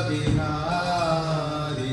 बिहारी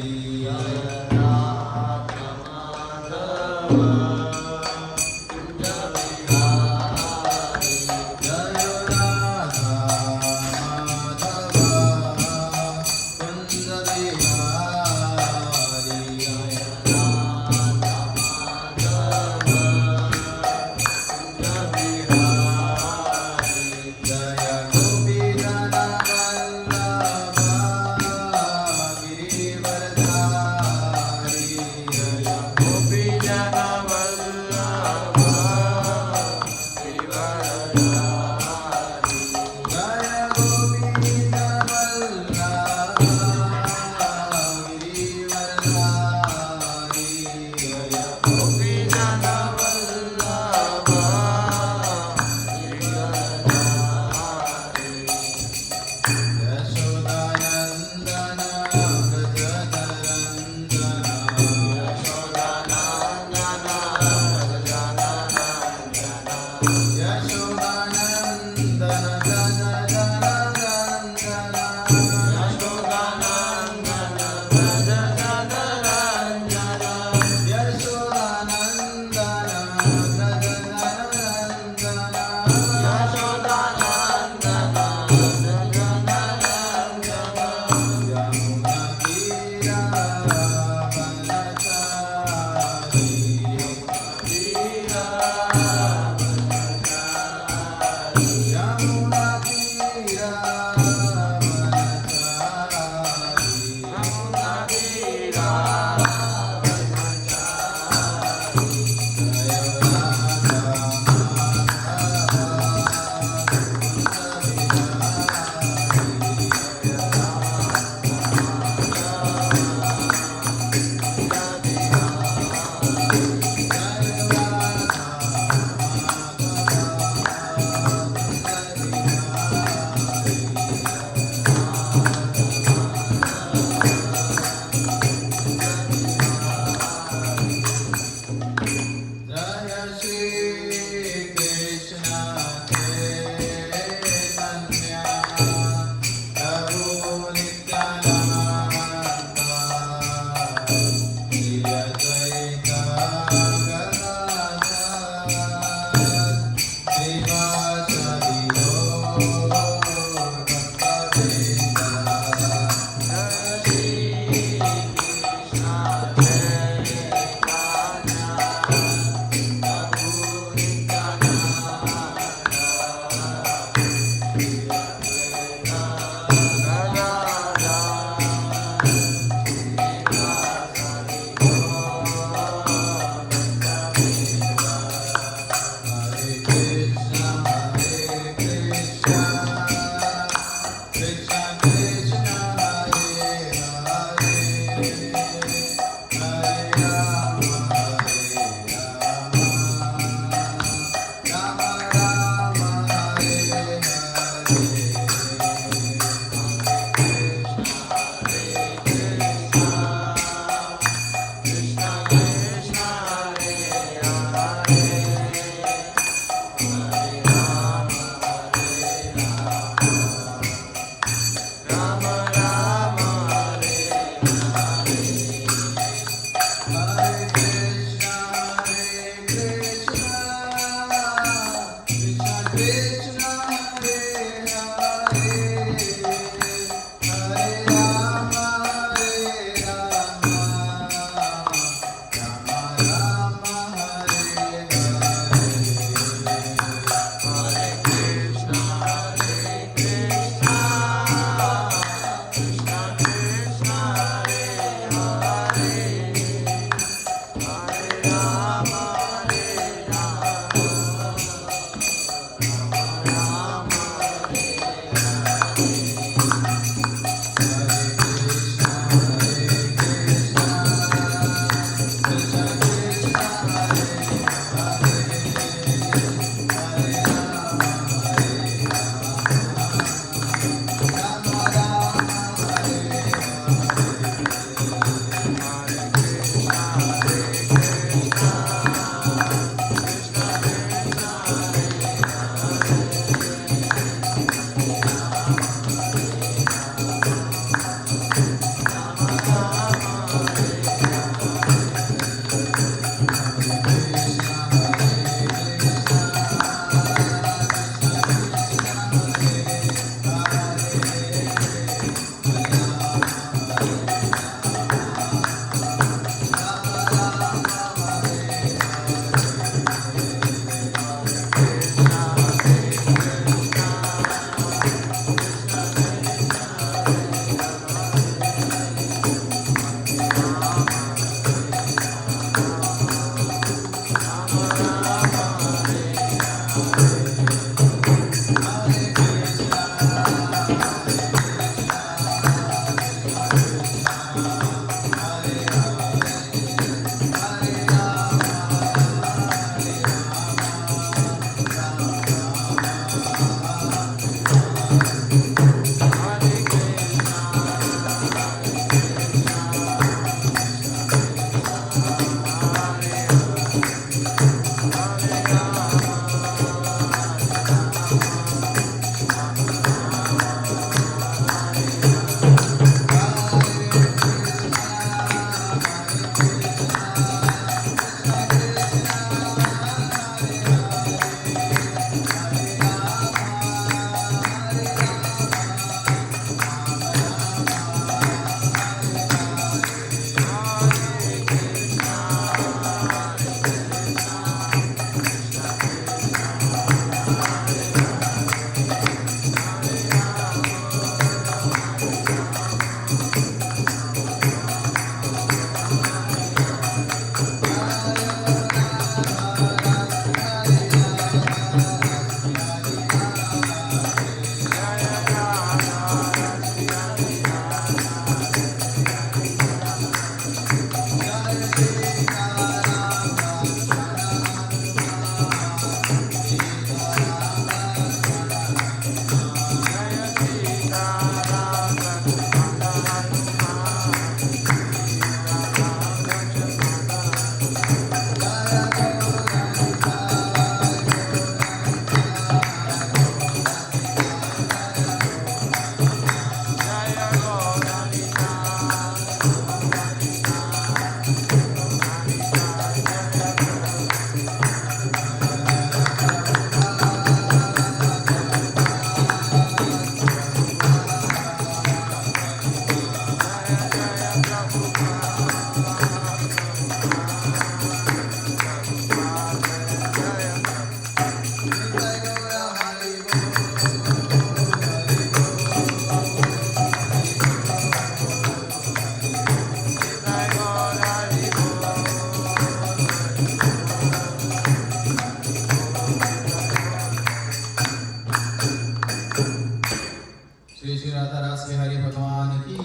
श्री श्री राधा रास बिहारी भगवान की,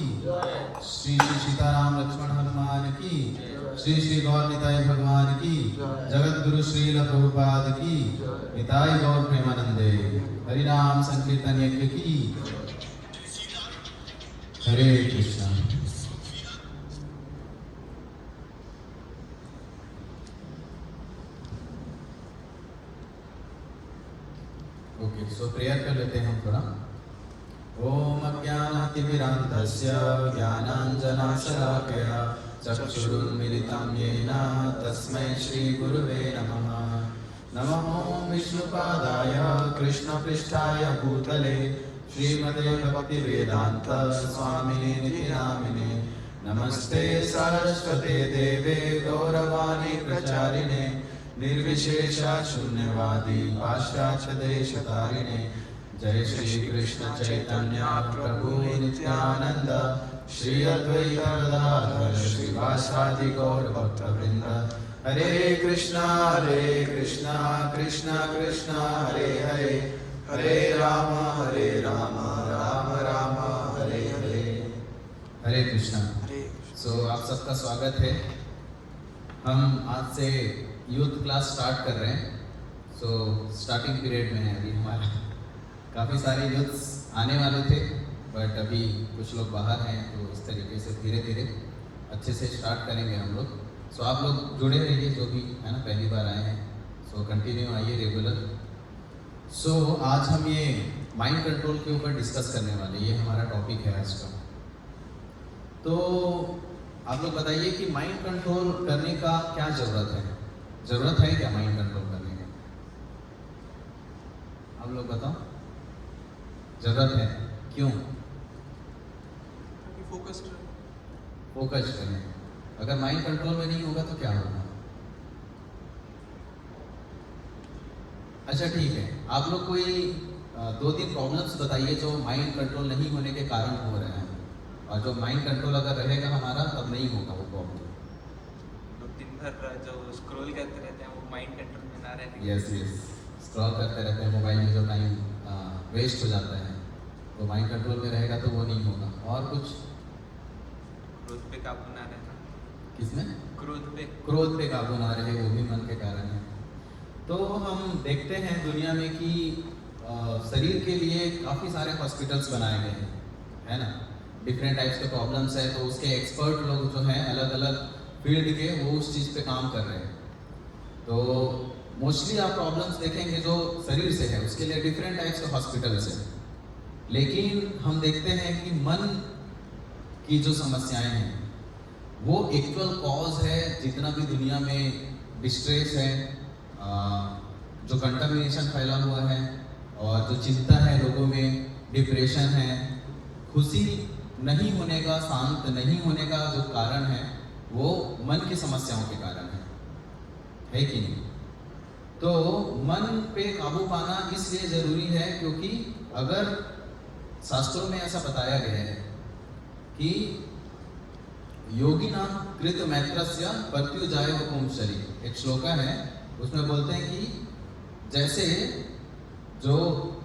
श्री श्री सीताराम लक्ष्मण हनुमान की, श्री श्री गौर निताई भगवान की, जगत गुरु श्रील प्रभुपाद की, निताई गौर प्रेमानंदे। हरिनाम संकीर्तन यज्ञ की। हरे कृष्णा। ओके, सो प्रेयर कर लेते हैं हम थोड़ा। ओम अज्ञानातिमिरान्धस्य ज्ञानाञ्जनशलाकया चक्षुरुन्मिलितं येन तस्मै श्रीगुरुवे नमः। नमः ॐ विष्णुपादाय कृष्णपृष्ठाय भूतले श्रीमते भक्तिवेदान्त स्वामिने नामिने। नमस्ते सरस्वते देवे गौरवाणी प्रचारिणे निर्विशेष शून्यवादी पाश्चात्य देशतारिणे। जय श्री कृष्ण चैतन्य प्रभु नित्यानंद श्री अद्वैत गदाधर श्रीवासादि गौर भक्तवृंद। हरे कृष्णा कृष्णा कृष्णा हरे हरे, हरे राम राम राम हरे हरे। हरे कृष्णा। सो आप सबका स्वागत है। हम आज से यूथ क्लास स्टार्ट कर रहे हैं। सो स्टार्टिंग पीरियड में है अभी हमारा। काफ़ी सारे यूथ्स आने वाले थे बट अभी कुछ लोग बाहर हैं, तो इस तरीके से धीरे धीरे अच्छे से स्टार्ट करेंगे हम लोग। सो आप लोग जुड़े रहिए जो भी है ना, पहली बार आए हैं। सो कंटिन्यू आइए रेगुलर। सो आज हम ये माइंड कंट्रोल के ऊपर डिस्कस करने वाले, ये हमारा टॉपिक है आज का। तो आप लोग बताइए कि माइंड कंट्रोल करने का क्या ज़रूरत है? ज़रूरत है क्या माइंड कंट्रोल करने की? आप लोग बताओ। ज़रूरत है, क्यों? फोकस करें। अगर माइंड कंट्रोल में नहीं होगा तो क्या होगा? अच्छा ठीक है, आप लोग कोई 2-3 प्रॉब्लम्स बताइए जो माइंड कंट्रोल नहीं होने के कारण हो रहे हैं, और जो माइंड कंट्रोल अगर रहेगा हमारा तब नहीं होगा वो प्रॉब्लम। लोग दिन भर जो स्क्रॉल करते रहते हैं वो माइंड कंट्रोल में ना रहने। यस, स्क्रॉल करते रहते हैं मोबाइल में, जो टाइम वेस्ट हो जाता है तो माइंड कंट्रोल में रहेगा तो वो नहीं होगा। और कुछ? क्रोध पे काबू ना रहना। किसमें? क्रोध पे काबू ना रहे, वो भी मन के कारण है। तो हम देखते हैं दुनिया में कि शरीर के लिए काफ़ी सारे हॉस्पिटल्स बनाए गए हैं, है ना। डिफरेंट टाइप्स के प्रॉब्लम्स है, तो उसके एक्सपर्ट लोग जो हैं अलग अलग फील्ड के, वो उस चीज़ पे काम कर रहे हैं। तो मोस्टली आप प्रॉब्लम्स देखेंगे जो शरीर से है उसके लिए डिफरेंट टाइप्स के हॉस्पिटल्स हैं। लेकिन हम देखते हैं कि मन की जो समस्याएं हैं वो एक्चुअल कॉज है जितना भी दुनिया में डिस्ट्रेस है, जो कंटामिनेशन फैला हुआ है, और जो चिंता है लोगों में, डिप्रेशन है, खुशी नहीं होने का, शांत नहीं होने का जो कारण है वो मन की समस्याओं के कारण है कि नहीं? तो मन पे काबू पाना इसलिए जरूरी है क्योंकि अगर शास्त्रों में ऐसा बताया गया है कि योगिनां कृत मैत्रस्य प्रत्युजाय पुंसरी, एक श्लोका है उसमें बोलते हैं कि जैसे जो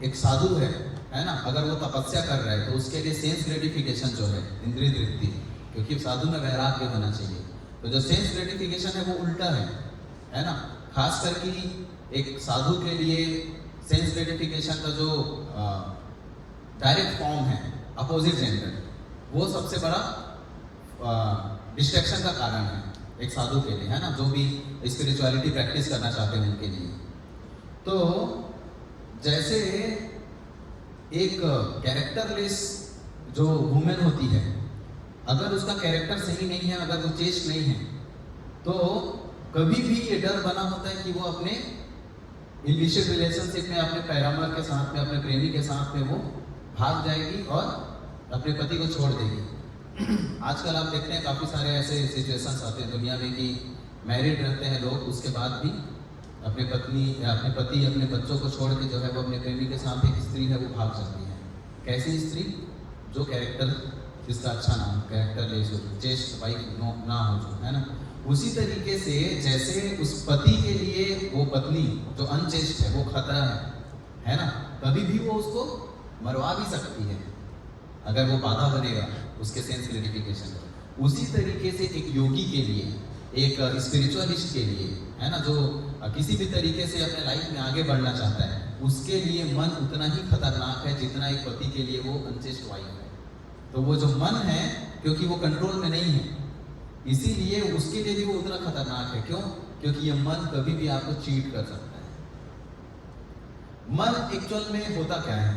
एक साधु है ना, अगर वो तपस्या कर रहा है तो उसके लिए सेंस ग्रेटिफिकेशन जो है, इंद्रिय तृप्ति, क्योंकि साधु में वैराग्य होना चाहिए, तो जो सेंस ग्रेटिफिकेशन है वो उल्टा है ना। खास करके एक साधु के लिए सेंस ग्रेटिफिकेशन का जो डायरेक्ट फॉर्म है अपोजिट जेंडर, वो सबसे बड़ा डिस्ट्रैक्शन का कारण है एक साधु के लिए, है ना, जो भी स्पिरिचुअलिटी प्रैक्टिस करना चाहते हैं उनके लिए। तो जैसे एक कैरेक्टरलेस जो वुमेन होती है, अगर उसका कैरेक्टर सही नहीं है, अगर वो चेस्ट नहीं है, तो कभी भी ये डर बना होता है कि वो अपने इलिसिट रिलेशनशिप में अपने पैरामर के साथ में, अपने प्रेमी के साथ में वो भाग जाएगी और अपने पति को छोड़ देगी। आजकल आप देखते हैं काफ़ी सारे ऐसे सिचुएशंस आते हैं दुनिया में कि मैरिड रहते हैं लोग, उसके बाद भी अपने पत्नी या अपने पति अपने बच्चों को छोड़ के जो है वो अपने प्रेमी के साथ एक स्त्री है वो भाग जाती है। कैसी स्त्री? जो कैरेक्टर जिसका अच्छा ना हो, कैरेक्टर लेस हो, चेस्ट वाइफ ना हो, जो है ना। उसी तरीके से जैसे उस पति के लिए वो पत्नी जो अनचेस्ट है वो खतरा है ना, कभी भी वो उसको मरवा भी सकती है अगर वो बाधा बनेगा उसके सेंस ग्रेटिफिकेशन का। उसी तरीके से एक योगी के लिए, एक स्पिरिचुअलिस्ट के लिए, है ना, जो किसी भी तरीके से अपने लाइफ में आगे बढ़ना चाहता है, उसके लिए मन उतना ही खतरनाक है जितना एक पति के लिए वो अनचेस्ट वाइफ है। तो वो जो मन है, क्योंकि वो कंट्रोल में नहीं है, इसीलिए उसके लिए भी वो उतना खतरनाक है। क्यों? क्योंकि ये मन कभी भी आपको चीट कर सकता है। मन एक्चुअल में होता क्या है?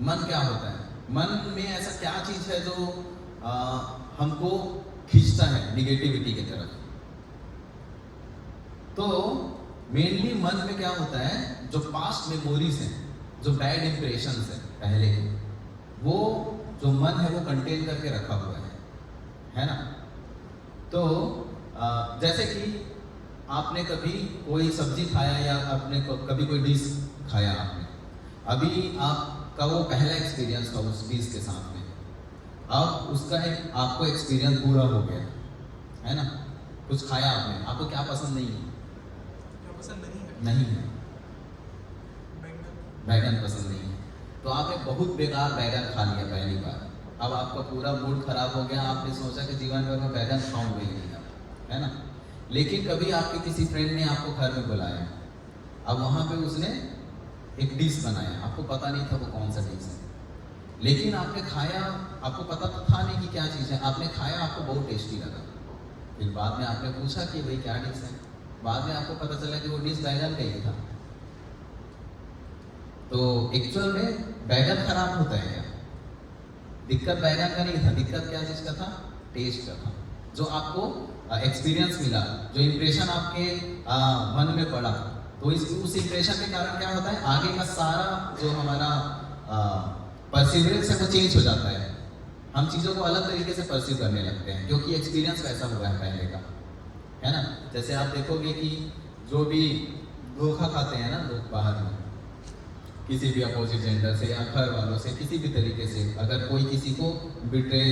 मन क्या होता है? मन में ऐसा क्या चीज है जो हमको खींचता है निगेटिविटी की तरफ? तो मेनली मन में क्या होता है, जो पास्ट मेमोरीज हैं, जो बैड इंप्रेशंस है पहले के, वो जो मन है वो कंटेन करके रखा हुआ है ना। तो जैसे कि आपने कभी कोई सब्जी खाया या आपने कभी कोई डिश खाया आपने, अभी आपका वो पहला एक्सपीरियंस था उस डिश के साथ में, अब उसका एक आपको एक्सपीरियंस पूरा हो गया, है ना। कुछ खाया आपने, आपको क्या पसंद नहीं है? नहीं है, बैगन पसंद नहीं है, तो आपने बहुत बेकार बैगन खा लिया पहली बार। अब आपका पूरा मूड खराब हो गया, आपने सोचा कि जीवन भर में बैगन खाऊंगा ही नहीं, है ना। लेकिन कभी आपके किसी फ्रेंड ने आपको घर में बुलाया, अब वहां पे उसने एक डिश बनाया, आपको पता नहीं था वो कौन सा डिश है, लेकिन आपने खाया, आपको पता तो था नहीं कि क्या चीज़ है, आपने खाया, आपको बहुत टेस्टी लगा। फिर बाद में आपने पूछा कि भाई क्या डिश है, बाद में आपको पता चला कि वो डिश बैगन का ही था। तो एक्चुअल में बैगन खराब होता है क्या? दिक्कत बैगन का नहीं था, दिक्कत क्या चीज का था? टेस्ट का था। जो आपको एक्सपीरियंस मिला, जो इंप्रेशन आपके मन में पड़ा, तो उस इंप्रेशन के कारण क्या होता है, आगे का सारा जो हमारा परसिवरेंस है वो चेंज हो जाता है। हम चीज़ों को अलग तरीके से परसीव करने लगते हैं, क्योंकि एक्सपीरियंस वैसा हुआ है पहले का, है ना। जैसे आप देखोगे कि जो भी धोखा खाते हैं ना लोग बाहर में, किसी भी अपोजिट जेंडर से या घर वालों से, किसी भी तरीके से अगर कोई किसी को बिट्रे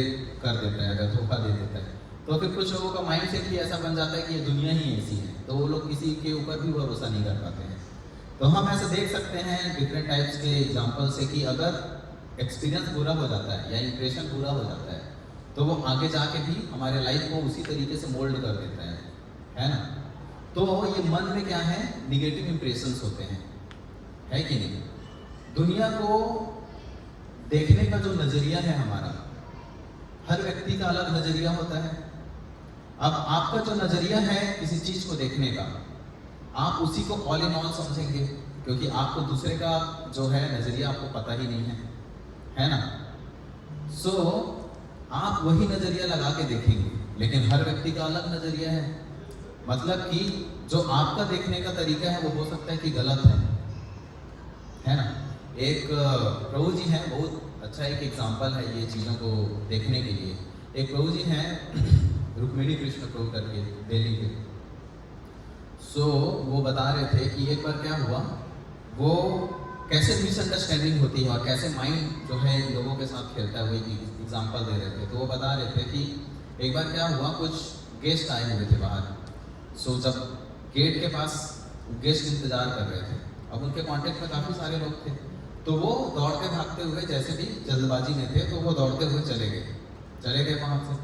कर देता है, अगर धोखा दे देता है, तो फिर कुछ लोगों का माइंड सेट ही ऐसा बन जाता है कि ये दुनिया ही ऐसी है, तो वो लोग किसी के ऊपर भी भरोसा नहीं कर पाते हैं। तो हम ऐसा देख सकते हैं डिफरेंट टाइप्स के एग्जाम्पल से कि अगर एक्सपीरियंस बुरा हो जाता है या इंप्रेशन बुरा हो जाता है, तो वो आगे जाके भी हमारे लाइफ को उसी तरीके से मोल्ड कर देता है ना। तो ये मन में क्या है, निगेटिव इंप्रेशंस होते हैं, है कि नहीं। दुनिया को देखने का जो नजरिया है हमारा, हर व्यक्ति का अलग नजरिया होता है। अब आपका जो नजरिया है किसी चीज को देखने का, आप उसी को ऑल इन ऑल समझेंगे, क्योंकि आपको दूसरे का जो है नजरिया आपको पता ही नहीं है ना। सो आप वही नजरिया लगा के देखेंगे, लेकिन हर व्यक्ति का अलग नजरिया है। मतलब कि जो आपका देखने का तरीका है वो हो सकता है कि गलत है ना। एक प्रभु जी हैं, बहुत अच्छा एक एग्जाम्पल है ये चीज़ों को देखने के लिए। एक प्रभु जी हैं रुक्मिणी कृष्ण प्रभु करके, दिल्ली के। सो वो बता रहे थे कि एक बार क्या हुआ, वो कैसे मिसअंडरस्टैंडिंग होती है और कैसे माइंड जो है लोगों के साथ खेलता है, वो एक एग्जाम्पल दे रहे थे। तो वो बता रहे थे कि एक बार क्या हुआ, कुछ गेस्ट आए हुए थे बाहर। सो जब गेट के पास गेस्ट इंतजार कर रहे थे, अब उनके कांटेक्ट में काफ़ी सारे लोग थे, तो वो दौड़ते भागते हुए, जैसे भी जल्दबाजी में थे, तो वो दौड़ते हुए चले गए वहाँ से।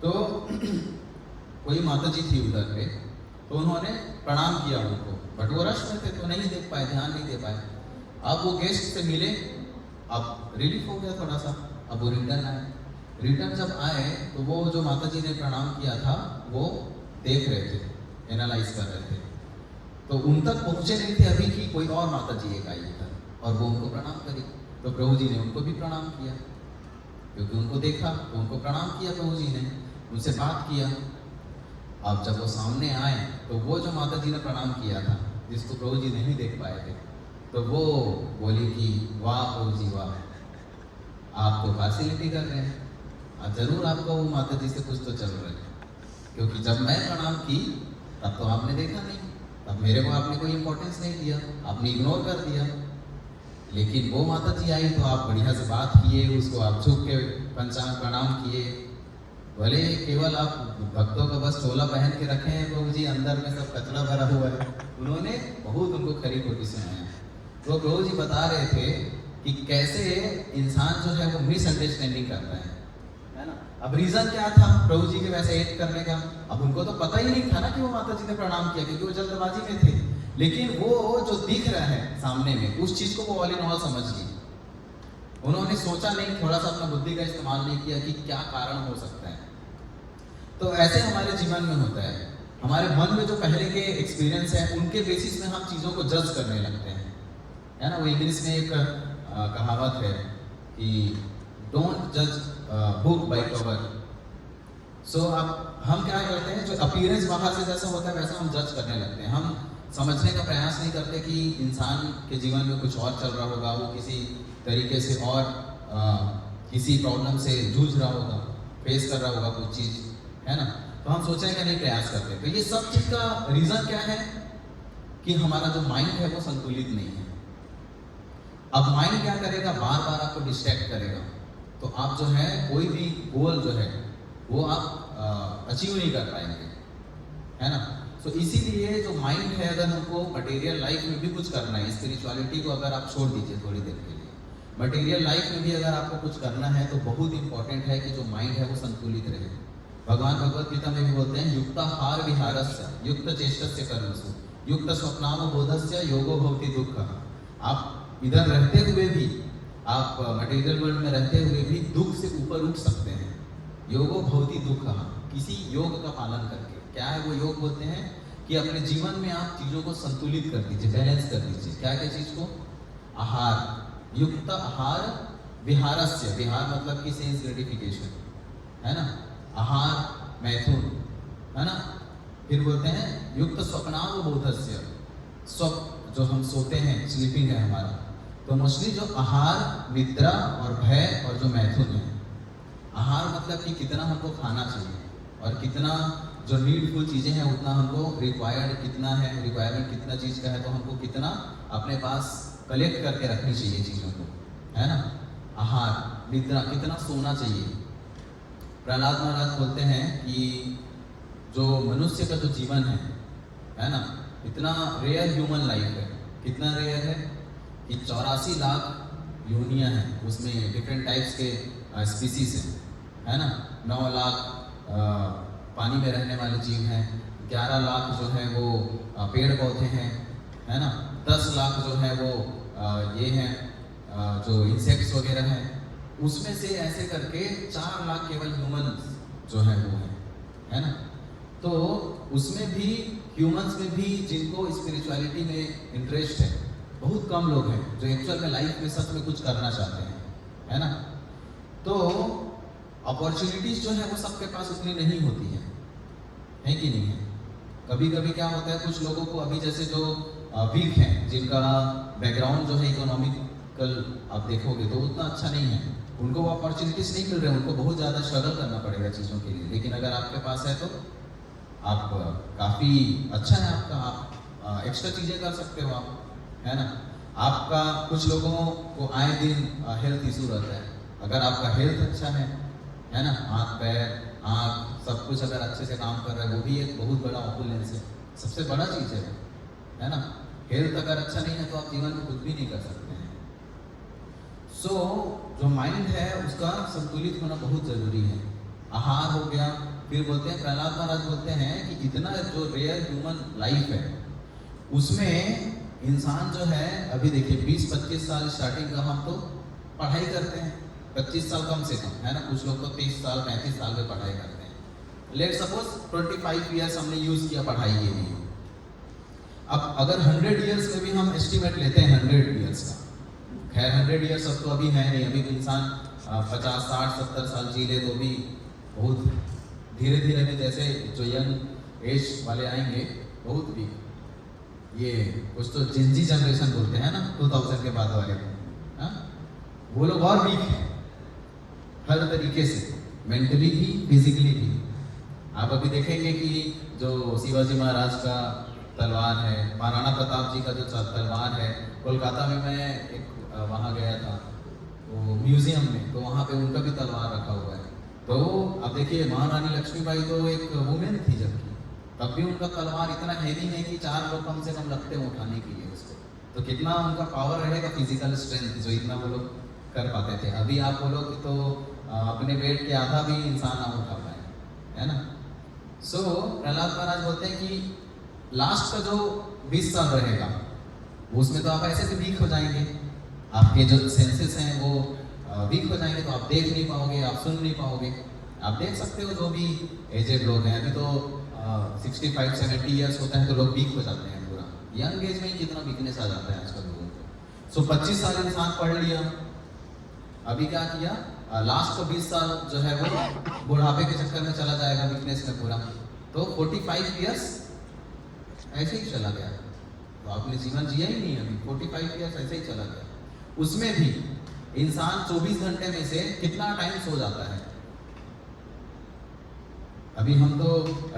तो कोई माता जी थी उधर पे, तो उन्होंने प्रणाम किया उनको, बट वो रश में थे तो नहीं देख पाए, ध्यान नहीं दे पाए। अब वो गेस्ट से मिले, अब रिलीफ हो गया थोड़ा सा, अब वो रिटर्न आए। रिटर्न जब आए तो वो जो माता जी ने प्रणाम किया था वो देख रहे थे, एनालाइज कर रहे थे। तो उन तक पहुंचे नहीं थे अभी कि कोई और माता जी एक आई था और वो उनको प्रणाम करी। तो प्रभु जी ने उनको भी प्रणाम किया, क्योंकि उनको देखा तो उनको प्रणाम किया प्रभु जी ने, उनसे बात किया। अब जब वो सामने आए तो वो जो माता जी ने प्रणाम किया था, जिसको प्रभु जी नहीं देख पाए थे, तो वो बोली कि वाह प्रभु जी वाह, आप तो फैसिलिटी कर रहे हैं, जरूर आपको वो माता जी से कुछ तो चल रहा है, क्योंकि जब मैं प्रणाम की तब तो आपने देखा नहीं, तब मेरे को आपने कोई इंपॉर्टेंस नहीं दिया, आपने इग्नोर कर दिया। लेकिन वो माता जी आई तो आप बढ़िया से बात किए, उसको आप झुक के पंचांग प्रणाम किए। भले केवल आप भक्तों का बस चोला पहन के रखे हैं प्रभु जी, अंदर में सब कचरा भरा हुआ है, उन्होंने बहुत उनको खरी खोटी सुनाया। तो प्रभु जी बता रहे थे कि कैसे इंसान जो है वो मिसअंडरस्टैंडिंग करता है ना। अब रीजन क्या था प्रभु जी के वैसे हेट करने का? अब उनको तो पता ही नहीं था ना कि वो माता जी ने प्रणाम किया, क्योंकि वो जल्दबाजी में थे। लेकिन वो जो दिख रहा है सामने में, उस चीज को वो ऑल इन ऑल समझ गए। उन्होंने सोचा नहीं, थोड़ा सा अपना बुद्धि का इस्तेमाल नहीं किया कि क्या कारण हो सकता है। तो ऐसे हमारे जीवन में होता है, हमारे मन में जो पहले के एक्सपीरियंस है उनके बेसिस में हम चीज़ों को जज करने लगते हैं, है ना। वो इंग्लिश में एक कहावत है कि डोंट जज बुक बाय कवर। सो अब हम क्या करते हैं, जो अपीयरेंस बाहर से जैसा होता है वैसा हम जज करने लगते हैं। हम समझने का प्रयास नहीं करते कि इंसान के जीवन में कुछ और चल रहा होगा, वो किसी तरीके से और किसी प्रॉब्लम से जूझ रहा होगा, फेस कर रहा होगा कुछ चीज़, है ना। तो हम सोचने का नहीं प्रयास करते। तो ये सब चीज़ का रीज़न क्या है कि हमारा जो माइंड है वो संतुलित नहीं है। अब माइंड क्या करेगा, बार बार आपको डिस्ट्रैक्ट करेगा, तो आप जो है कोई भी गोल जो है वो आप अचीव नहीं कर पाएंगे, है ना। तो इसीलिए जो माइंड है, अगर हमको मटेरियल लाइफ में भी कुछ करना है, स्पिरिचुअलिटी को अगर आप छोड़ दीजिए थोड़ी देर के लिए, मटेरियल लाइफ में भी अगर आपको कुछ करना है तो बहुत इंपॉर्टेंट है कि जो माइंड है वो संतुलित रहे। भगवान भगवत गीता में भी बोलते हैं, युक्ताहार विहारस्य युक्त चेष्टस्य कर्मसु युक्त स्वप्नावबोधस्य योगो भवति दुःखः। आप इधर रहते हुए भी, आप मटेरियल वर्ल्ड में रहते हुए भी दुख से ऊपर उठ सकते हैं। योगो भवति दुःखः, किसी योग का पालन करके। क्या है वो योग? बोलते हैं कि अपने जीवन में आप चीज़ों को संतुलित कर दीजिए, बैलेंस कर दीजिए। क्या क्या चीज़ को? आहार, युक्त आहार विहारस्य, विहार मतलब कि सेंस ग्रेटिफिकेशन, है ना। आहार मैथुन, है ना। फिर बोलते हैं युक्त स्वप्नावबोधस्य, स्वप्न जो हम सोते हैं, स्लीपिंग है हमारा। तो मोस्टली जो आहार, निद्रा और भय और जो मैथुन है। आहार मतलब कि कितना हमको खाना चाहिए और कितना जो नीडफुल चीज़ें हैं उतना हमको रिक्वायर्ड कितना है, रिक्वायरमेंट कितना चीज़ का है, तो हमको कितना अपने पास कलेक्ट करके रखनी चाहिए चीज़ों को, है ना। आहार, निद्रा, कितना सोना चाहिए। प्रहलाद महाराज बोलते हैं कि जो मनुष्य का जो जीवन है ना, इतना रेयर ह्यूमन लाइफ है। कितना रेयर है कि 84 लाख योनियाँ हैं, उसमें डिफरेंट टाइप्स के स्पीसीज हैं, है ना। 9 लाख पानी में रहने वाले जीव हैं, 11 लाख जो है वो पेड़ पौधे हैं, है ना। 10 लाख जो है वो ये हैं जो इंसेक्ट्स वगैरह हैं। उसमें से ऐसे करके 4 लाख केवल ह्यूमंस जो है वो है ना। तो उसमें भी ह्यूमंस में भी जिनको स्पिरिचुअलिटी में इंटरेस्ट है, बहुत कम लोग हैं जो एक्चुअल में लाइफ में सच में कुछ करना चाहते हैं, है ना। तो अपॉर्चुनिटीज जो है वो सबके पास उतनी नहीं होती है कि नहीं है। कभी कभी क्या होता है, कुछ लोगों को अभी जैसे जो वीक हैं, जिनका बैकग्राउंड जो है इकोनॉमिकल आप देखोगे तो उतना अच्छा नहीं है, उनको वो अपॉर्चुनिटीज नहीं मिल रहे हैं, उनको बहुत ज़्यादा स्ट्रगल करना पड़ेगा चीज़ों के लिए। लेकिन अगर आपके पास है तो आप काफ़ी अच्छा है आपका, आप एक्स्ट्रा चीज़ें कर सकते हो आप, है ना। आपका कुछ लोगों को आए दिन हेल्थ इशू रहता है, अगर आपका हेल्थ अच्छा है ना, हाथ पैर आँख सब कुछ अगर अच्छे से काम कर रहा है, वो भी एक बहुत बड़ा ऑपुलेंस है, सबसे बड़ा चीज़ है ना। हेल्थ अगर अच्छा नहीं है तो आप जीवन में कुछ भी नहीं कर सकते हैं। सो जो माइंड है उसका संतुलित होना बहुत ज़रूरी है। आहार हो गया, फिर बोलते हैं प्रहलाद महाराज बोलते हैं कि इतना जो रेयर ह्यूमन लाइफ है उसमें इंसान जो है, अभी देखिए 20-25 साल स्टार्टिंग का हम तो पढ़ाई करते हैं, 25 साल कम से कम, है ना। कुछ लोग तो 30 साल 35 साल में पढ़ाई करते हैं। लेट सपोज 25 ईयर्स हमने यूज़ किया पढ़ाई के लिए। अब अगर 100 ईयर्स में भी हम एस्टिमेट लेते हैं 100 ईयर्स का, खैर 100 ईयर्स अब तो अभी है नहीं, अभी तो इंसान 50, 60, 70 साल जी ले तो भी बहुत धीरे धीरे में, जैसे जो यंग एज वाले आएंगे बहुत भी, ये कुछ तो जिंजी जनरेशन बोलते हैं ना 2000 के बाद वाले, हाँ, वो लोग और वीक हैं हर तरीके से, मेंटली भी फिजिकली भी। आप अभी देखेंगे कि जो शिवाजी महाराज का तलवार है, महाराणा प्रताप जी का जो तलवार है, कोलकाता में मैं एक वहाँ गया था वो म्यूजियम में, तो वहाँ पे उनका भी तलवार रखा हुआ है। तो अब देखिए महारानी लक्ष्मीबाई तो एक वुमेन थी, जबकि तब भी उनका तलवार इतना हैवी है कि 4 लोग कम से कम लगते हैं उठाने के लिए उसको। तो कितना उनका पावर रहेगा, फिजिकल स्ट्रेंथ जो इतना वो लोग कर पाते थे। अभी आप बोलो कि तो अपने वेट के आधा भी इंसान ना उठा पाए, है ना। सो प्रहलाद महाराज बोलते हैं कि लास्ट का जो 20 साल रहेगा उसमें तो आप ऐसे भी वीक हो जाएंगे, आपके जो सेंसेस हैं वो वीक हो जाएंगे, तो आप देख नहीं पाओगे, आप सुन नहीं पाओगे। आप देख सकते हो जो भी एजेड लोग हैं, अभी तो 65-70 ईयर्स होता है तो लोग वीक हो जाते हैं पूरा, यंग एज में ही कितना वीकनेस आ जाता है आजकल लोगों को। सो 25 साल इंसान पढ़ लिया, अभी क्या किया, लास्ट का 20 साल जो है वो बुढ़ापे के चक्कर में चला जाएगा, वीकनेस में पूरा। तो 45 ईयर्स ऐसे ही चला गया, तो आपने जीवन जिया ही नहीं, अभी 45 ईयर्स ऐसे ही चला गया। उसमें भी इंसान 24 घंटे में से कितना टाइम सो जाता है। अभी हम तो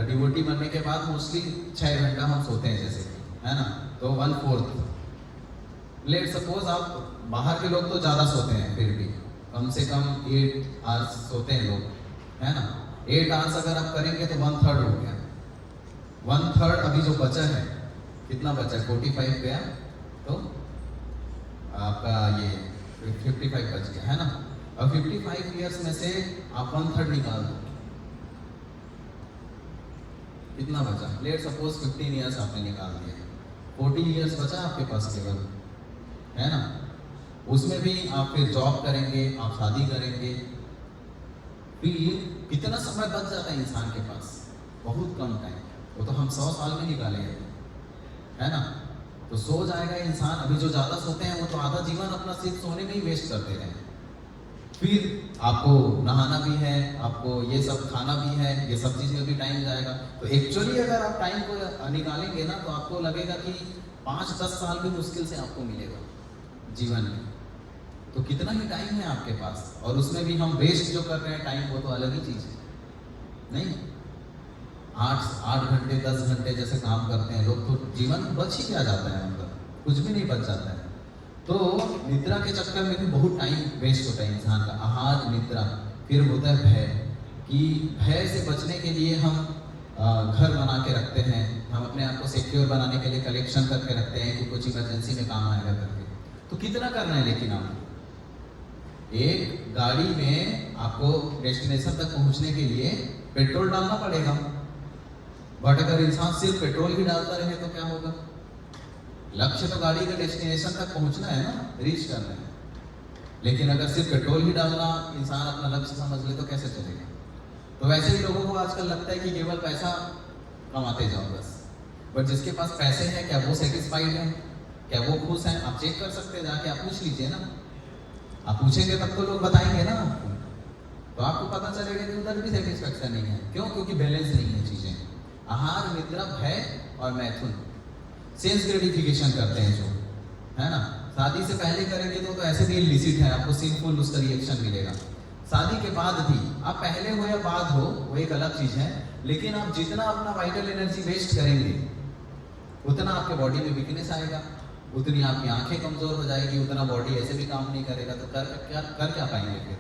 डिवोटी बनने के बाद मोस्टली 6 घंटा हम सोते हैं जैसे, है ना, तो 1/4 लेट सपोज आप, बाहर के लोग तो ज़्यादा सोते हैं, फिर भी कम से कम 8 आवर्स सोते हैं लोग, है ना। 8 आवर्स अगर आप करेंगे तो 1/3 हो गया, 1/3 अभी जो बचा है, कितना बचा है, 45 गया तो आपका ये 55 बच गया, है ना। अब 55 ईयर्स में से आप 1/3 निकाल दो, कितना बचा, लेट सपोज 15 ईयर्स आपने निकाल दिया, 40 ईयर्स बचा आपके पास केवल, है ना। उसमें भी आप फिर जॉब करेंगे, आप शादी करेंगे, फिर कितना समय बच जाता है इंसान के पास, बहुत कम टाइम, वो तो हम 100 साल में निकालेंगे, है ना। तो सो जाएगा इंसान, अभी जो ज़्यादा सोते हैं वो तो आधा जीवन अपना सिर्फ सोने में ही वेस्ट करते हैं। फिर आपको नहाना भी है, आपको ये सब खाना भी है, ये सब चीज़ में भी टाइम जाएगा। तो एक्चुअली अगर आप टाइम को निकालेंगे ना तो आपको लगेगा कि 5-10 साल भी मुश्किल से आपको मिलेगा जीवन में। तो कितना ही टाइम है आपके पास, और उसमें भी हम वेस्ट जो कर रहे हैं टाइम, वो तो अलग ही चीज़ है, नहीं। 8 घंटे 10 घंटे जैसे काम करते हैं लोग, तो जीवन बच ही क्या जाता है, मतलब कुछ भी नहीं बच जाता है। तो निद्रा के चक्कर में भी बहुत टाइम वेस्ट होता है इंसान का, आहार, निद्रा। फिर होता है भय, कि भय से बचने के लिए हम घर बना के रखते हैं, हम अपने आप को सिक्योर बनाने के लिए कलेक्शन करके रखते हैं कि कुछ इमरजेंसी में काम आएगा करके। तो कितना करना है, लेकिन आपको एक गाड़ी में आपको डेस्टिनेशन तक पहुंचने के लिए पेट्रोल डालना पड़ेगा, बट अगर इंसान सिर्फ पेट्रोल ही डालता रहे तो क्या होगा। लक्ष्य तो गाड़ी के डेस्टिनेशन तक पहुंचना है ना, रीच करना है, लेकिन अगर सिर्फ पेट्रोल ही डालना इंसान अपना लक्ष्य समझ ले तो कैसे चलेगा। तो वैसे ही लोगों को आजकल लगता है कि केवल पैसा कमाते जाओ बस, बट जिसके पास पैसे हैं क्या वो सेटिस्फाइड है, क्या वो खुश हैं? आप चेक कर सकते हैं, जाके आप पूछ लीजिए ना, आप पूछेंगे तब तो लोग बताएंगे ना आपको, तो आपको पता चलेगा कि उधर भी सेटिस्फेक्शन नहीं है। क्यों? क्योंकि बैलेंस नहीं है चीजें। आहार, निद्रा, भय और मैथुन सेंस ग्रेटिफिकेशन करते हैं जो, है ना। शादी से पहले करेंगे तो ऐसे भी इलिसिट है, आपको सिंपल उसका रिएक्शन मिलेगा। शादी के बाद भी, आप पहले हो या बाद हो वो एक अलग चीज है, लेकिन आप जितना अपना वाइटल एनर्जी वेस्ट करेंगे उतना आपके बॉडी में वीकनेस आएगा, उतनी आपकी आंखें कमजोर हो जाएगी, उतना बॉडी ऐसे भी काम नहीं करेगा, तो कर क्या पाएंगे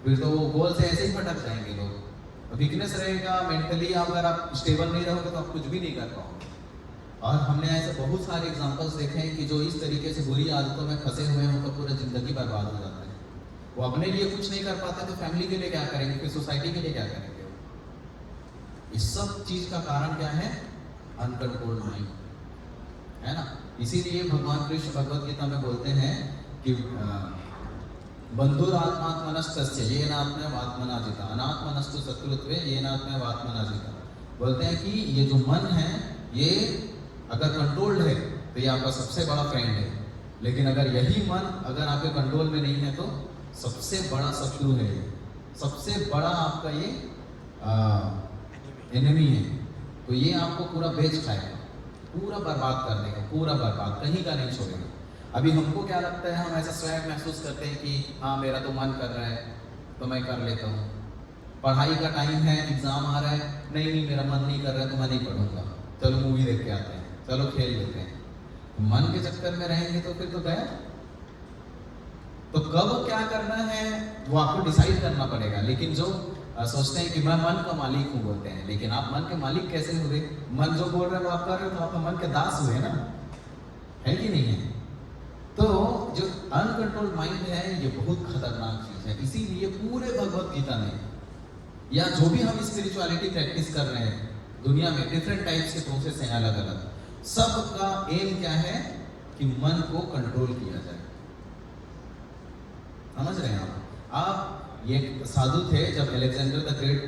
फिर तो वो गोल से ऐसे ही भटक जाएंगे लोग। वीकनेस रहेगा, मेंटली अगर आप स्टेबल नहीं रहोगे तो आप कुछ भी नहीं कर पाओगे। और हमने ऐसे बहुत सारे एग्जांपल्स देखे हैं कि जो इस तरीके से बुरी आदतों में फंसे हुए हैं उनका पूरा जिंदगी बर्बाद हो जाता है। वो अपने लिए कुछ नहीं कर पाते तो फैमिली के लिए क्या करेंगे, फिर सोसाइटी के लिए क्या करेंगे। इस सब चीज का कारण क्या है? अनकंट्रोल्ड माइंड, है ना। इसीलिए भगवान कृष्ण भगवद गीता में बोलते हैं कि बंधुरात्मात्मनस्तस्य येन आत्मना जिता, अनात्मनस्तु शत्रुत्वे येन आत्मना जिता। बोलते हैं कि ये जो मन है ये अगर कंट्रोल्ड है तो ये आपका सबसे बड़ा फ्रेंड है, लेकिन अगर यही मन अगर आपके कंट्रोल में नहीं है तो सबसे बड़ा शत्रु है, सबसे बड़ा आपका ये एनिमी है। तो ये आपको पूरा बेच खाएगा, पूरा बर्बाद कर देगा, पूरा बर्बाद, कहीं का नहीं छोड़ेगा। अभी हमको क्या लगता है, हम ऐसा स्वयं महसूस करते हैं कि हाँ मेरा तो मन कर रहा है तो मैं कर लेता हूँ। पढ़ाई का टाइम है, एग्जाम आ रहा है, नहीं मेरा मन नहीं कर रहा है तो मैं नहीं पढ़ूंगा, चलो मूवी देख के आते हैं, चलो खेल लेते हैं। मन के चक्कर में रहेंगे तो फिर तो गया। तो कब क्या करना है वो आपको डिसाइड करना पड़ेगा। लेकिन जो सोचते हैं कि मैं मन का मालिक हूँ बोलते हैं, लेकिन आप मन के मालिक कैसे हुए? मन जो बोल रहे हैं वो आप कर रहे हो तो आपका मन के दास हुए ना। है कि नहीं है? तो जो अनकंट्रोल्ड माइंड है ये बहुत खतरनाक चीज है। इसीलिए पूरे भगवत गीता में या जो भी हम स्पिरिचुअलिटी प्रैक्टिस कर रहे हैं दुनिया में, डिफरेंट टाइप्स के प्रोसेस हैं अलग अलग, सबका एम क्या है कि मन को कंट्रोल किया जाए। समझ रहे हैं आप? ये साधु थे जब अलेक्जेंडर द ग्रेट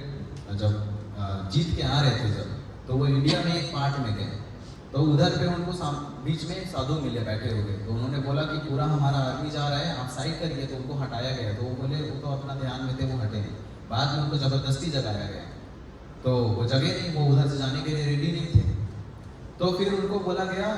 जब जीत के आ रहे थे जब, तो वो इंडिया में एक पार्ट में गए, तो उधर पे उनको बीच में एक साधु मिले बैठे हुए, तो उन्होंने बोला कि पूरा हमारा आदमी जा रहा है, आप साइड करिए। तो उनको हटाया गया, तो वो बोले वो तो अपना ध्यान में थे, वो हटे नहीं। बाद में उनको जबरदस्ती जगाया गया, तो वो जगह नहीं, वो उधर से जाने के लिए रेडी नहीं थे। तो फिर उनको बोला गया,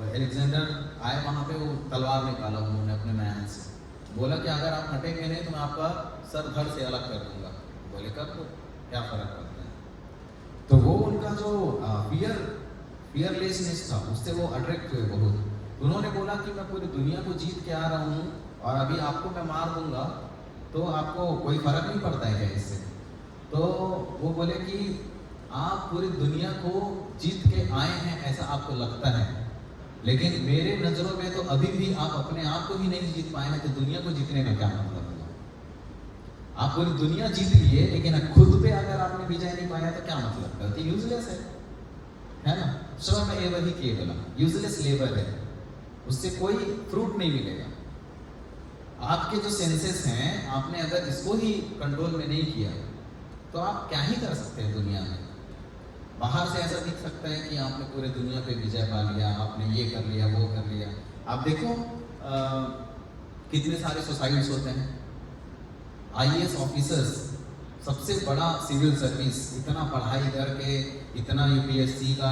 अलेक्जेंडर आए वहाँ पे, वो तलवार निकाला उन्होंने अपने मैन से, बोला कि अगर आप हटेंगे नहीं तो मैं आपका सर धड़ से अलग कर दूंगा। बोले कर दो, क्या फर्क पड़ता है। तो वो उनका जो फियरलेसनेस था उससे वो अट्रैक्ट हुए बहुत। उन्होंने बोला कि मैं पूरी दुनिया को जीत के आ रहा हूँ और अभी आपको मैं मार दूंगा तो आपको कोई फर्क नहीं पड़ता है क्या इससे? तो वो बोले कि आप पूरी दुनिया को जीत के आए हैं ऐसा आपको लगता है, लेकिन मेरे नजरों में तो अभी भी आप अपने आप को ही नहीं जीत पाए हैं, तो दुनिया को जीतने का क्या मतलब हुआ? आप पूरी दुनिया जीत लिए लेकिन खुद पे अगर आपने विजय नहीं पाया तो क्या मतलब है? तो यूजलेस है ना? श्रम एवं ही केवलम, यूजलेस लेबर है, उससे कोई फ्रूट नहीं मिलेगा। आपके जो सेंसेस हैं, आपने अगर इसको ही कंट्रोल में नहीं किया तो आप क्या ही कर सकते हैं दुनिया में? बाहर से ऐसा दिख सकता है कि आपने पूरे दुनिया पे विजय पा लिया, आपने ये कर लिया, वो कर लिया। आप देखो कितने सारे सुसाइड्स होते हैं। आईएएस ऑफिसर्स, सबसे बड़ा सिविल सर्विस, इतना पढ़ाई करके, इतना यूपीएससी का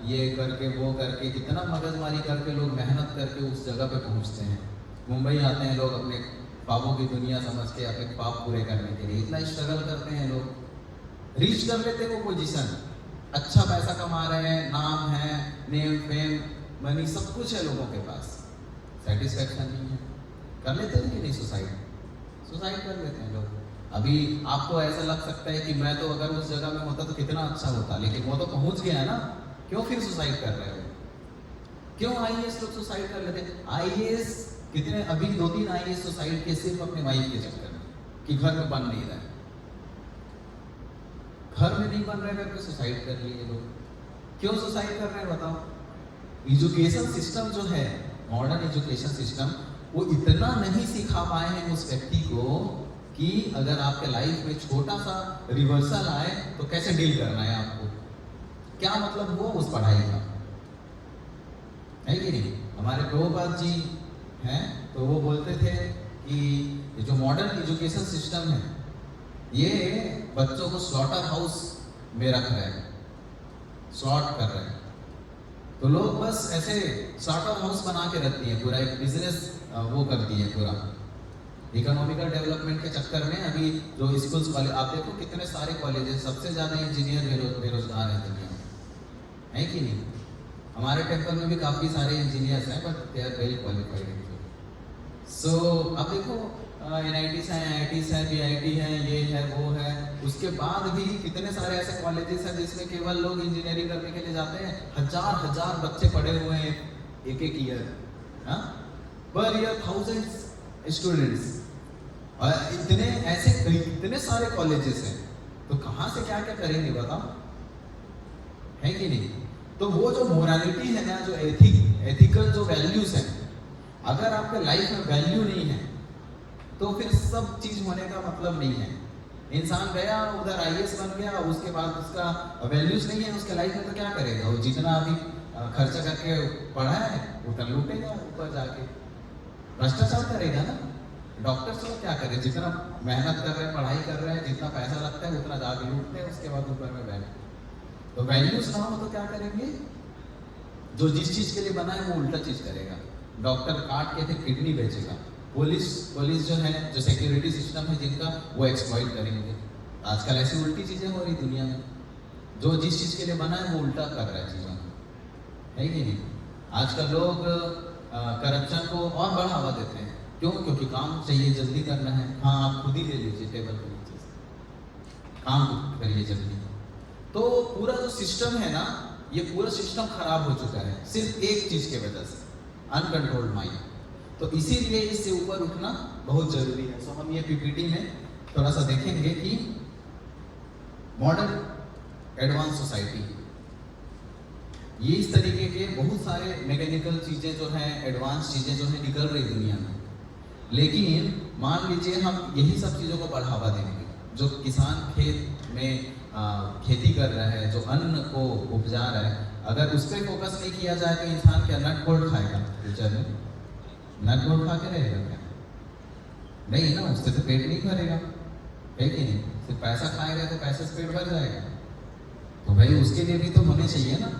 ये करके वो करके, कितना मगजमारी करके लोग मेहनत करके उस जगह पे पहुंचते हैं। मुंबई आते हैं लोग अपने ख्वाबों की दुनिया समझ के, अपने ख्वाब पूरे करने के लिए इतना स्ट्रगल करते हैं लोग, रीच कर लेते हैं वो पोजीशन, अच्छा पैसा कमा रहे हैं, नाम है, नेम फेम मनी सब कुछ है लोगों के पास, सेटिस्फेक्शन नहीं है, कर लेते हैं कि नहीं? सुसाइड कर लेते हैं लोग। अभी आपको ऐसा लग सकता है कि मैं तो अगर उस जगह में होता तो कितना अच्छा होता, लेकिन वो तो पहुंच गया है ना, क्यों फिर सुसाइड कर रहे हो? क्यों आईएएस लोग सुसाइड कर लेते हैं? आईएएस कितने, अभी 2-3 आईएएस सुसाइड के सिर्फ अपने वाइफ के चक्कर में कि घर में बन नहीं रहा है, घर में नहीं बन रहे करके सुसाइड कर लिए लोग। क्यों सुसाइड कर रहे हैं बताओ? एजुकेशन सिस्टम जो है, मॉडर्न एजुकेशन सिस्टम, वो इतना नहीं सिखा पाए हैं उस व्यक्ति को कि अगर आपके लाइफ में छोटा सा रिवर्सल आए तो कैसे डील करना है आपको, क्या मतलब हुआ उस पढ़ाई का, है कि नहीं? हमारे प्रभुपाद जी हैं तो वो बोलते थे कि जो मॉडर्न एजुकेशन सिस्टम है ये बच्चों को स्लॉटर हाउस में रख रहे हैं, स्लॉट कर रहे हैं। तो लोग बस ऐसे स्लॉटर हाउस बना के रखती है, पूरा एक बिजनेस वो करती है पूरा। इकोनॉमिकल डेवलपमेंट के चक्कर में अभी जो स्कूल्स कॉलेज, आप देखो कितने सारे कॉलेजेस, सबसे ज़्यादा इंजीनियर बेरोजगार हैं दुनिया में, है कि नहीं? हमारे टेम्पल में भी काफ़ी सारे इंजीनियर्स हैं, but they are well qualified. So अब देखो NITs हैं, IITs हैं, BIT हैं, ये है वो है, उसके बाद भी कितने सारे ऐसे कॉलेजेस हैं जिसमें केवल लोग इंजीनियरिंग करने के लिए जाते हैं। हजार बच्चे पढ़े हुए हैं एक ईयर, पर ईयर 1000 स्टूडेंट्स, और इतने ऐसे इतने सारे कॉलेजेस हैं, तो कहाँ से क्या क्या करेंगे बताओ, है कि नहीं? तो वो जो मोरालिटी है ना, जो एथिकल जो वैल्यूज हैं, अगर आपके लाइफ में वैल्यू नहीं है तो फिर सब चीज होने का मतलब नहीं है। इंसान गया उधर IAS बन गया, उसके बाद उसका वैल्यूज नहीं है उसके लाइफ में, तो क्या करेगा वो? जितना अभी खर्चा करके पढ़ा है उतना लूटेगा, ऊपर जाके भ्रष्टाचार करेगा ना। डॉक्टर्स लोग क्या करें, जितना मेहनत कर रहे हैं, पढ़ाई कर रहे हैं, जितना पैसा लगता है उतना जाके लूटते हैं, उसके बाद ऊपर में बैठ। तो वैल्यूज ना हो तो क्या करेंगे? जो जिस चीज के लिए बना है वो उल्टा चीज करेगा। डॉक्टर काट के फिर किडनी बेचेगा, पुलिस जो है, जो सिक्योरिटी सिस्टम है जिनका, वो एक्सप्लॉइट करेंगे। आजकल ऐसी उल्टी चीजें हो रही दुनिया में, जो जिस चीज के लिए बना है वो उल्टा कर रहा है चीजों को, है कि नहीं? आजकल लोग करप्शन को और बढ़ावा देते हैं, क्यों? क्योंकि काम चाहिए, जल्दी करना है। हाँ, आप खुद ही ले लीजिए टेबल के नीचे से, काम करिए जल्दी। तो पूरा जो सिस्टम है ना, ये पूरा सिस्टम खराब हो चुका है सिर्फ एक चीज के वजह से। Uncontrolled mind. तो इसीलिए इससे ऊपर उठना बहुत जरूरी है। सो हम ये पीपीटी में थोड़ा सा देखेंगे कि मॉडर्न एडवांस सोसाइटी, ये इस तरीके के बहुत सारे मैकेनिकल चीज़ें जो हैं, एडवांस चीज़ें जो हैं निकल रही दुनिया में, लेकिन मान लीजिए हम यही सब चीज़ों को बढ़ावा देंगे। जो किसान खेत में खेती कर रहा है, जो अन्न को उपजा रहा है, अगर उस पर फोकस नहीं किया जाए तो इंसान क्या नट बोल्ट खाएगा फ्यूचर में? नट बोल्ट खा के रहेगा क्या? नहीं ना, उससे तो पेट नहीं भरेगा, है कि नहीं? सिर्फ पैसा खाएगा तो पैसे से पेट भर जाएगा। तो भाई उसके लिए भी तो होने चाहिए ना,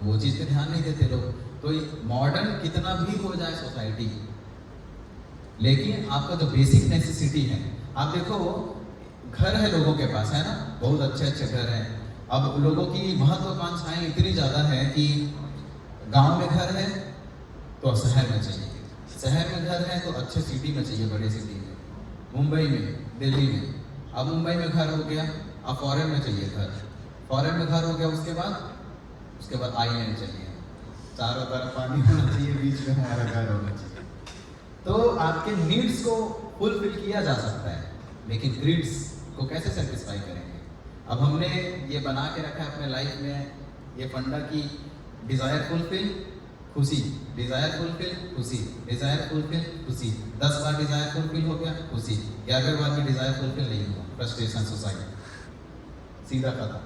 वो चीज़ पे ध्यान नहीं देते लोग। तो मॉडर्न कितना भी हो जाए सोसाइटी, लेकिन आपका जो बेसिक नेसेसिटी है, आप देखो घर है लोगों के पास, है ना, बहुत अच्छे अच्छे घर हैं। अब लोगों की महत्वाकांक्षाएं इतनी ज़्यादा है कि गांव में घर है तो शहर में चाहिए, शहर में घर है तो अच्छे सिटी में चाहिए, बड़े सिटी में, मुंबई में, दिल्ली में। अब मुंबई में घर हो गया, अब फॉरेन में चाहिए घर, फॉरेन में घर हो गया, उसके बाद आईलैंड चाहिए, चारों तरफ पानी होना चाहिए, बीच में हमारा घर होना चाहिए। तो आपके नीड्स को फुलफिल किया जा सकता है, लेकिन ग्रीड्स को कैसे सेटिस्फाई करेंगे? अब हमने ये बना के रखा है अपने लाइफ में, ये फंडा की डिज़ायर फुलफिल खुशी, डिज़ायर फुलफिल खुशी, डिज़ायर फुलफिल खुशी। 10 बार डिज़ायर फुलफिल हो गया खुशी, 11वें बार में डिज़ायर फुलफिल नहीं हुआ, फ्रस्ट्रेशन सुसाइड, सीधा खत्म।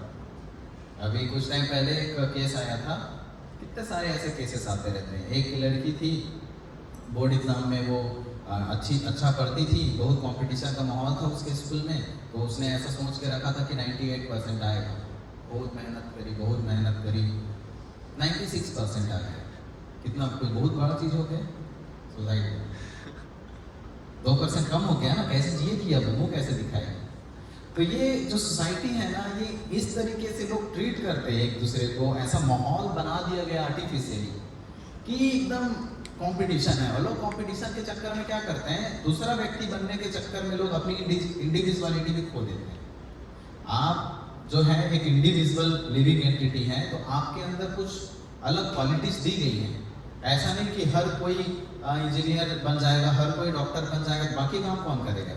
अभी कुछ टाइम पहले एक केस आया था, कितने सारे ऐसे केसेस आते रहते हैं। एक लड़की थी, बोर्ड एग्ज़ाम में वो अच्छा पढ़ती थी, बहुत कंपटीशन का माहौल था उसके स्कूल में, तो उसने ऐसा सोच के रखा था कि 98% आएगा। बहुत मेहनत करी, 96% आ गया। कितना कोई बहुत बड़ा चीज़ हो गया सोसाइटी में, 2% कम हो गया ना, कैसे जिए कि अब मुँह कैसे दिखाएगा? तो ये जो सोसाइटी है ना, ये इस तरीके से लोग ट्रीट करते हैं एक दूसरे को, ऐसा माहौल बना दिया गया आर्टिफिशियली कि एकदम कंपटीशन है। और लोग कंपटीशन के चक्कर में क्या करते हैं, दूसरा व्यक्ति बनने के चक्कर में लोग अपनी इंडिविजुअलिटी भी खो देते हैं। आप जो है एक इंडिविजुअल लिविंग एंटिटी है, तो आपके अंदर कुछ अलग क्वालिटीज दी गई हैं। ऐसा नहीं कि हर कोई इंजीनियर बन जाएगा, हर कोई डॉक्टर बन जाएगा, बाकी काम कौन करेगा?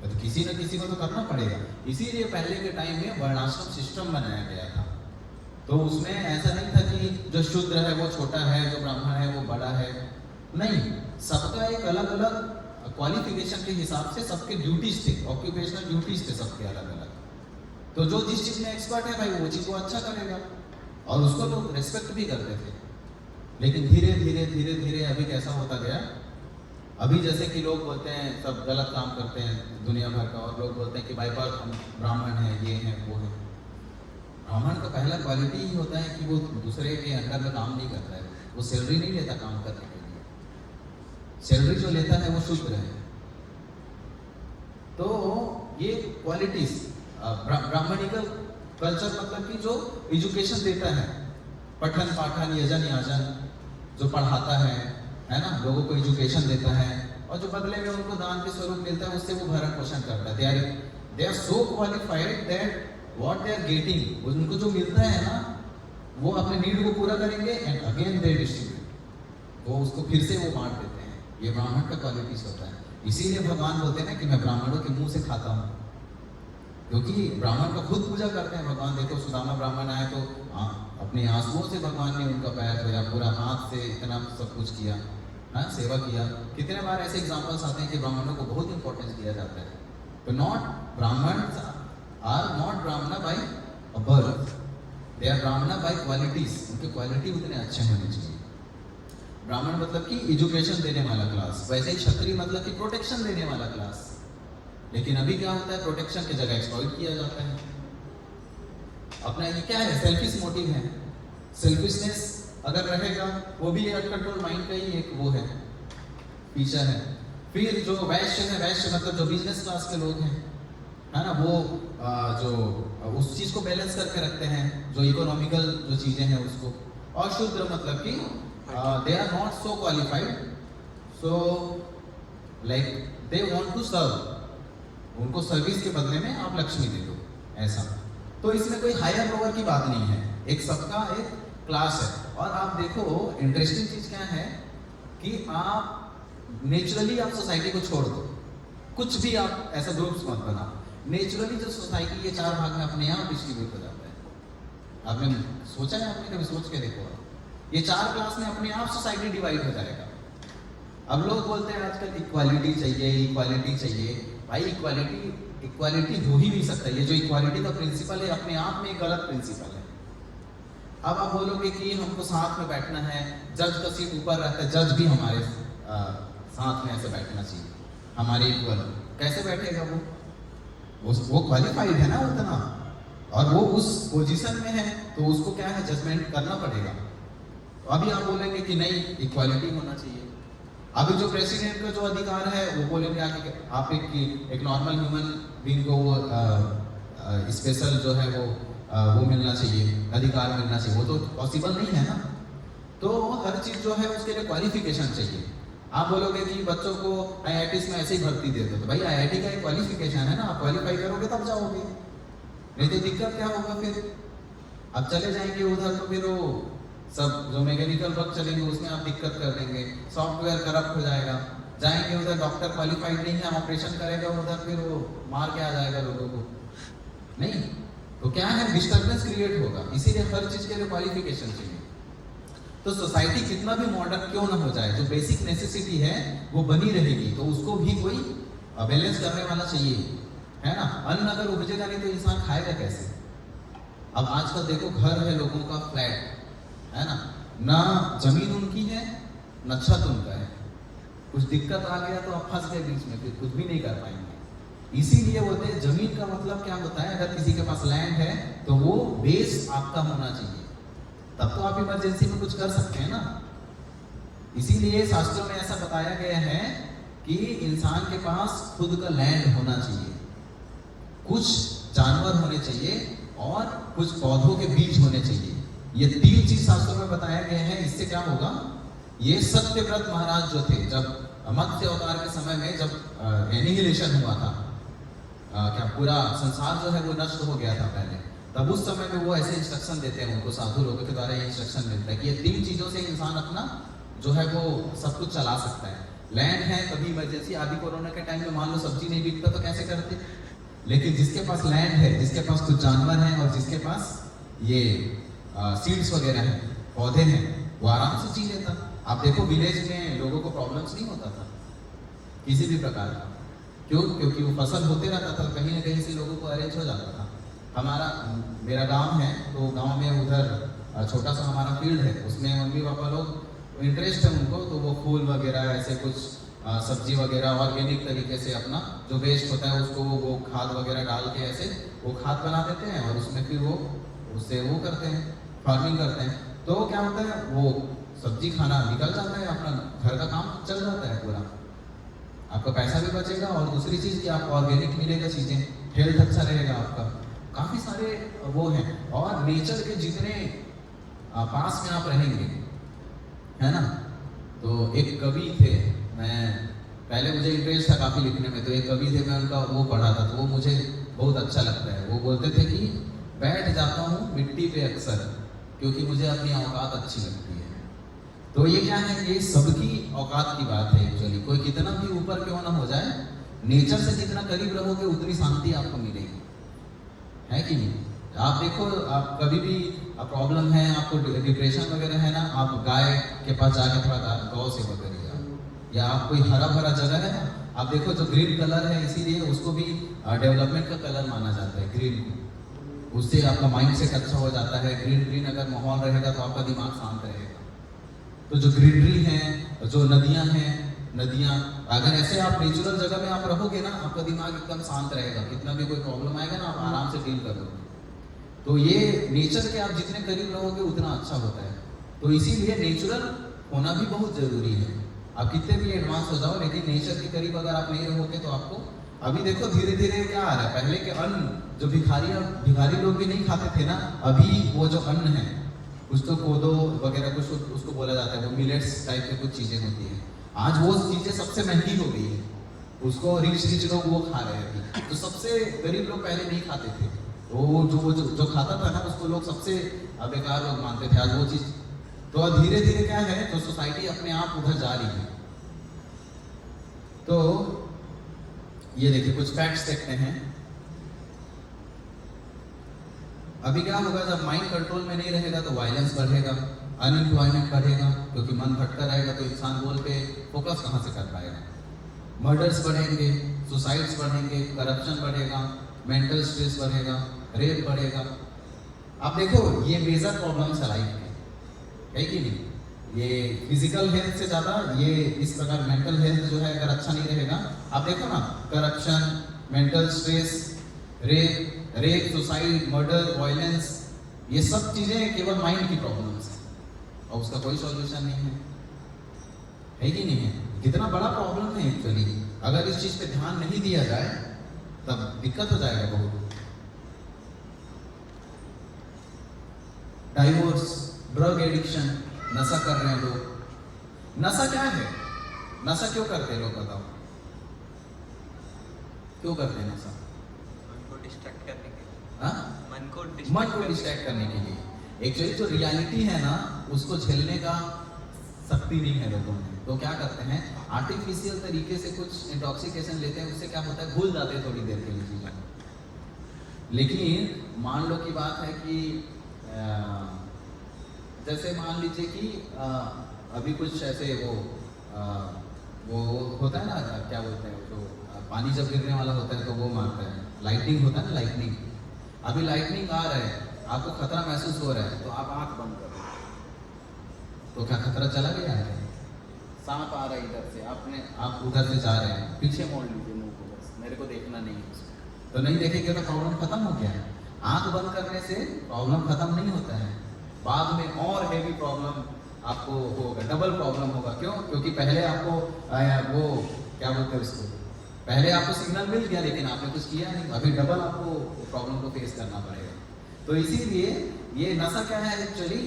तो किसी न किसी को तो करना पड़ेगा। इसीलिए पहले के टाइम में वर्णाश्रम सिस्टम बनाया गया था। तो उसमें ऐसा नहीं था कि जो शूद्र है वो छोटा है, जो ब्राह्मण है वो बड़ा है, नहीं, सबका एक अलग अलग क्वालिफिकेशन के हिसाब से सबके ड्यूटीज थे, ऑक्यूपेशनल ड्यूटीज थे सबके अलग अलग। तो जो जिस चीज़ में एक्सपर्ट है भाई, वो चीज़ को अच्छा करेगा और उसको लोग रिस्पेक्ट भी करते थे। लेकिन धीरे धीरे अभी कैसा होता गया, अभी जैसे कि लोग बोलते हैं सब गलत काम करते हैं दुनिया भर का, और लोग बोलते हैं कि बाई बर्थ हम ब्राह्मण हैं, ये हैं वो है। ब्राह्मण का पहला क्वालिटी ही होता है कि वो दूसरे के अंडर में काम नहीं करता है, वो सैलरी नहीं लेता काम करने के लिए, सैलरी जो लेता है वो शूद्र है। तो ये क्वालिटीज ब्राह्मणिकल कल्चर मतलब कि जो एजुकेशन देता है, पठन पाठन यजन याजन जो पढ़ाता है ना, लोगों को एजुकेशन देता है, और जो बदले में उनको दान के स्वरूप मिलता है उससे वो भरण पोषण करता है। They are so qualified that what they are getting, उनको जो मिलता है ना, वो अपने नीड को पूरा करेंगे एंड अगेन दे डिस्ट्रीब्यूट, वो उसको फिर से वो बांट देते हैं। ये ब्राह्मण का क्वालिटीज होता है। इसीलिए भगवान बोलते हैं ना कि मैं ब्राह्मणों के मुंह से खाता हूँ, क्योंकि ब्राह्मण का खुद पूजा करते हैं भगवान। देखो सुदामा ब्राह्मण आए तो अपने आंसुओं से भगवान ने उनका पैर धोया, पूरा हाथ से इतना सब कुछ किया, हाँ, सेवा किया। कितने बार ऐसे एग्जाम्पल्स आते हैं कि ब्राह्मणों को बहुत इंपॉर्टेंस दिया जाता है। तो नॉट ब्राह्मण आर नॉट ब्राह्मण बाई बर्थ, दे आर ब्राह्मण बाई क्वालिटीज, उनके क्वालिटी उतने अच्छे होने चाहिए। ब्राह्मण मतलब कि एजुकेशन देने वाला क्लास, वैसे ही क्षत्रिय मतलब कि प्रोटेक्शन देने वाला क्लास। लेकिन अभी क्या होता है, प्रोटेक्शन की जगह एक्सप्लॉइट किया जाता है। अपना ये क्या है, सेल्फिश मोटिव है। सेल्फिशनेस अगर रहेगा, वो भी अनकंट्रोल माइंड का ही एक वो है, फीचर है। फिर जो वैश्य है, वैश्य मतलब जो बिजनेस क्लास के लोग हैं, है ना, वो जो उस चीज़ को बैलेंस करके रखते हैं, जो इकोनॉमिकल जो चीज़ें हैं उसको। और शूद्र मतलब कि they are not so qualified, so like they want to serve, उनको सर्विस के बदले में आप लक्ष्मी दे दो, ऐसा। तो इसमें कोई हायर लोअर की बात नहीं है, एक सबका एक क्लास है। और आप देखो इंटरेस्टिंग चीज क्या है कि आप नेचुरली आप सोसाइटी को छोड़ दो, कुछ भी आप ऐसा ग्रुप्स मत बनाओ, नेचुरली जो सोसाइटी ये 4 भाग में अपने आप डिस्ट्रीब्यूट हो जाता है। आपने सोचा है, आपने कभी सोच के देखो, ये 4 क्लास में अपने आप सोसाइटी डिवाइड हो जाएगा। अब लोग बोलते हैं आजकल इक्वालिटी चाहिए, इक्वालिटी चाहिए। भाई इक्वालिटी हो ही नहीं सकता। ये जो इक्वालिटी का प्रिंसिपल है अपने आप में एक गलत प्रिंसिपल है। अब आप बोलोगे कि हमको साथ में बैठना है, जज का सीट ऊपर रहता है, जज भी हमारे साथ में ऐसे बैठना चाहिए, हमारे इक्वल। कैसे बैठेगा वो क्वालिफाइड है ना उतना, और वो उस पोजीशन में है, तो उसको क्या है, जजमेंट करना पड़ेगा। अभी आप बोलेंगे कि नहीं इक्वालिटी होना चाहिए। अभी जो प्रेसिडेंट का जो अधिकार है वो बोलेंगे आके आप एक नॉर्मल ह्यूमन बीइंग को वो स्पेशल जो है वो मिलना चाहिए, अधिकार मिलना चाहिए। वो तो पॉसिबल नहीं है ना। तो हर चीज जो है उसके लिए क्वालिफिकेशन चाहिए। आप बोलोगे कि बच्चों को IITs में ऐसे ही भर्ती दे दो, तो भाई IIT का एक क्वालिफिकेशन है ना, आप क्वालिफाई करोगे तब जाओगे, नहीं तो दिक्कत क्या होगा फिर। अब चले जाएंगे उधर तो फिर वो सब जो मैकेनिकल वर्क चलेंगे उसमें आप दिक्कत कर देंगे, सॉफ्टवेयर करप्ट हो जाएगा। जाएंगे उधर डॉक्टर क्वालिफाइड नहीं है, ऑपरेशन करेगा उधर, फिर वो मार के आ जाएगा लोगों को, नहीं तो क्या है, डिस्टर्बेंस क्रिएट होगा। इसीलिए हर चीज के लिए क्वालिफिकेशन चाहिए। तो सोसाइटी कितना भी मॉडर्न क्यों ना हो जाए, जो बेसिक नेसेसिटी है वो बनी रहेगी, तो उसको भी कोई बैलेंस करने वाला चाहिए, है ना। अन्न अगर उपजेगा नहीं तो इंसान खाएगा कैसे। अब आजकल देखो घर है लोगों का, फ्लैट है ना जमीन उनकी है न छत उनका है, कुछ दिक्कत आ गया तो आप फंस गए बीच में, फिर कुछ भी नहीं कर पाएंगे। इसीलिए बोलते हैं जमीन का मतलब क्या होता है, अगर किसी के पास लैंड है तो वो बेस आपका होना चाहिए, तब तो आप इमरजेंसी में कुछ कर सकते हैं ना। इसीलिए शास्त्रों में ऐसा बताया गया है कि इंसान के पास खुद का लैंड होना चाहिए, कुछ जानवर होने चाहिए और कुछ पौधों के बीज होने चाहिए। ये 3 चीज शास्त्रों में बताया गया है। इससे क्या होगा, ये सत्यव्रत महाराज जो थे, जब मत्स्य अवतार के समय में जब एनिहिलेशन हुआ था, क्या पूरा संसार जो है वो नष्ट हो गया था पहले, तब उस समय में वो ऐसे इंस्ट्रक्शन देते हैं उनको, साधु लोगों के द्वारा ये इंस्ट्रक्शन मिलता है कि ये 3 चीजों से इंसान अपना जो है वो सब कुछ चला सकता है। लैंड है, कभी इमरजेंसी, आदि कोरोना के टाइम में मान लो सब्जी नहीं बिकता तो कैसे करते, लेकिन जिसके पास लैंड है, जिसके पास कुछ जानवर है और जिसके पास ये सीड्स वगैरह हैं, पौधे हैं, वो आराम से जी लेता। आप देखो विलेज में लोगों को प्रॉब्लम्स नहीं होता था किसी भी प्रकार का, क्यों, क्योंकि वो फसल होते रहता था, कहीं ना कहीं से लोगों को अरेंज हो जाता था। मेरा गांव है, तो गांव में उधर छोटा सा हमारा फील्ड है, उसमें मम्मी पापा लोग इंटरेस्ट है उनको, तो वो फूल वगैरह ऐसे कुछ सब्जी वगैरह ऑर्गेनिक तरीके से अपना जो वेस्ट होता है उसको वो खाद वगैरह डाल के ऐसे वो खाद बना देते हैं, और उसमें फिर वो उससे वो करते हैं, फार्मिंग करते हैं। तो क्या होता है, वो सब्जी खाना निकल जाता है, अपना घर का काम चल जाता है पूरा, आपका पैसा भी बचेगा, और दूसरी चीज़ कि आपको ऑर्गेनिक मिलेगा चीज़ें, हेल्थ अच्छा रहेगा आपका। काफ़ी सारे वो हैं, और नेचर के जितने पास में आप रहेंगे, है ना। तो एक कवि थे, मैं पहले मुझे इंटरेस्ट था काफ़ी लिखने में, तो एक कवि थे, मैं उनका वो पढ़ा था, तो वो मुझे बहुत अच्छा लगता है। वो बोलते थे कि बैठ जाता हूँ मिट्टी पे अक्सर, क्योंकि मुझे अपनी औकात अच्छी लगती है। तो ये क्या है, ये सबकी औकात की बात है एक्चुअली। कोई कितना भी ऊपर क्यों ना हो जाए, नेचर से जितना करीब रहोगे उतनी शांति आपको मिलेगी, है कि नहीं। आप देखो, आप कभी भी प्रॉब्लम है, आपको डिप्रेशन वगैरह है ना, आप गाय के पास जाके थोड़ा गौ सेवा करिए, या आप कोई हरा भरा जगह है ना, आप देखो जो ग्रीन कलर है, इसीलिए उसको भी डेवलपमेंट का कलर माना जाता है, ग्रीन को। उससे आपका माइंड सेट अच्छा हो जाता है। ग्रीन अगर माहौल रहेगा तो आपका दिमाग शांत रहेगा। तो जो ग्रीनरी है, जो नदियां हैं, नदियां अगर ऐसे आप नेचुरल जगह में आप रहोगे ना, आपका दिमाग एकदम शांत रहेगा, कितना भी कोई प्रॉब्लम आएगा ना, आप आराम से डील कर लोगे। तो ये नेचर के आप जितने करीब रहोगे उतना अच्छा होता है। तो इसीलिए नेचुरल होना भी बहुत जरूरी है। आप कितने भी एडवांस हो जाओ, लेकिन नेचर के करीब अगर आप नहीं रहोगे तो आपको, अभी देखो धीरे धीरे क्या आ रहा है, पहले के अन्न जो भिखारी लोग भी नहीं खाते थे ना, अभी वो जो अन्न है, कुछ तो कोदो वगैरह कुछ उसको बोला जाता है, वो मिलेट्स टाइप की कुछ चीजें होती है, आज वो चीजें सबसे महंगी हो गई है, उसको रिच लोग वो खा रहे हैं। तो सबसे गरीब लोग पहले नहीं खाते थे, वो जो खाता था ना उसको लोग सबसे बेकार लोग मानते थे। आज वो चीज तो धीरे धीरे क्या है, तो सोसाइटी अपने आप उधर जा रही है। तो ये देखिए कुछ फैक्ट्स देखते हैं। अभी क्या होगा, जब माइंड कंट्रोल में नहीं रहेगा तो वायलेंस बढ़ेगा, अनएम्प्लॉयमेंट बढ़ेगा, क्योंकि मन भटका रहेगा तो इंसान बोल पे फोकस कहाँ से कर पाएगा। मर्डर्स बढ़ेंगे, सुसाइड्स बढ़ेंगे, करप्शन बढ़ेगा, मेंटल स्ट्रेस बढ़ेगा, रेप बढ़ेगा। आप देखो ये मेजर प्रॉब्लम्स है लाइफ में, है कि नहीं? ये फिजिकल हेल्थ से ज़्यादा ये इस प्रकार मेंटल हेल्थ जो है अगर अच्छा नहीं रहेगा, आप देखो ना, corruption, mental stress, rape, suicide, murder, violence, ये सब चीज़ें केवल माइंड की प्रॉब्लम्स हैं और उसका कोई सॉल्यूशन नहीं है कि नहीं है? कितना बड़ा प्रॉब्लम है एक्चुअली। अगर इस चीज़ पे ध्यान नहीं दिया जाए तब दिक्कत हो जाएगा बहुत। डाइवोर्स, ड्रग एडिक्शन, नशा कर रहे हैं लोग। नशा क्या है? नशा क्यों करते हैं लोग, बताओ क्यों करते हैं नशा? मन को डिस्ट्रैक्ट करने के लिए। हाँ, मन को डिस्ट्रैक्ट करने के लिए। एक्चुअली जो रियलिटी है ना उसको झेलने का शक्ति नहीं है लोगों में, तो क्या करते हैं, आर्टिफिशियल तरीके से कुछ इंटॉक्सिकेशन लेते हैं, उससे क्या होता है, भूल जाते हैं थोड़ी देर के लिए चीज़ें। लेकिन मान लो की बात है कि जैसे मान लीजिए कि अभी कुछ ऐसे वो होता है ना, क्या बोलते हैं, जो पानी जब गिरने वाला होता है तो वो मारता है, लाइटनिंग होता है ना, लाइटनिंग। अभी लाइटनिंग आ रहा है, आपको खतरा महसूस हो रहा है तो आप आंख बंद करो, तो क्या खतरा चला गया है? सांप आ रहा है इधर से, आप उधर से जा रहे हैं, पीछे मोड़ लीजिए मुंह को, बस मेरे को देखना नहीं है उसको, तो नहीं देखेंगे तो प्रॉब्लम खत्म हो गया है। आंख बंद करने से प्रॉब्लम खत्म नहीं होता है, बाद में और हैवी प्रॉब्लम आपको होगा, डबल प्रॉब्लम होगा। क्यों? क्योंकि पहले आपको वो क्या बोलते हैं उसको, पहले आपको सिग्नल मिल गया लेकिन आपने कुछ किया नहीं, अभी डबल आपको प्रॉब्लम को फेस करना पड़ेगा। तो इसीलिए ये नशा क्या है एक्चुअली,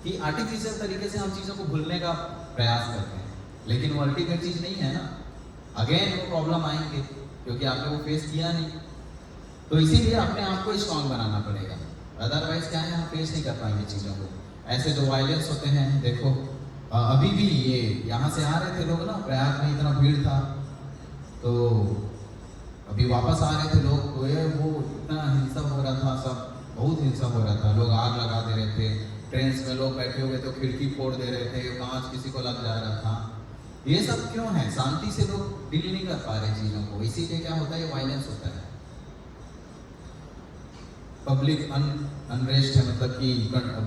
कि आर्टिफिशियल तरीके से हम चीज़ों को भूलने का प्रयास करते हैं, लेकिन वो अल्टीमेट चीज़ नहीं है ना। अगेन वो प्रॉब्लम आएंगे क्योंकि आपने वो फेस किया नहीं। तो इसीलिए अपने आप को स्ट्रॉन्ग बनाना पड़ेगा, अदरवाइज क्या है, हम फेस नहीं कर पाएंगे चीज़ों को। ऐसे जो वायलेंस होते हैं, देखो अभी भी ये यहाँ से आ रहे थे लोग ना, प्रयाग में इतना भीड़ था, तो अभी वापस आ रहे थे लोग, तो ये वो इतना हिंसा हो रहा था, सब बहुत हिंसा हो रहा था, लोग आग लगा दे रहे थे, ट्रेन में लोग बैठे हुए तो खिड़की फोड़ दे रहे थे, कांच किसी को लग जा रहा था। ये सब क्यों है? शांति से लोग डील नहीं कर पा रहे चीज़ों को, इसीलिए क्या होता है, ये वायलेंस होता है। पब्लिक अनरेस्ट है, मतलब कि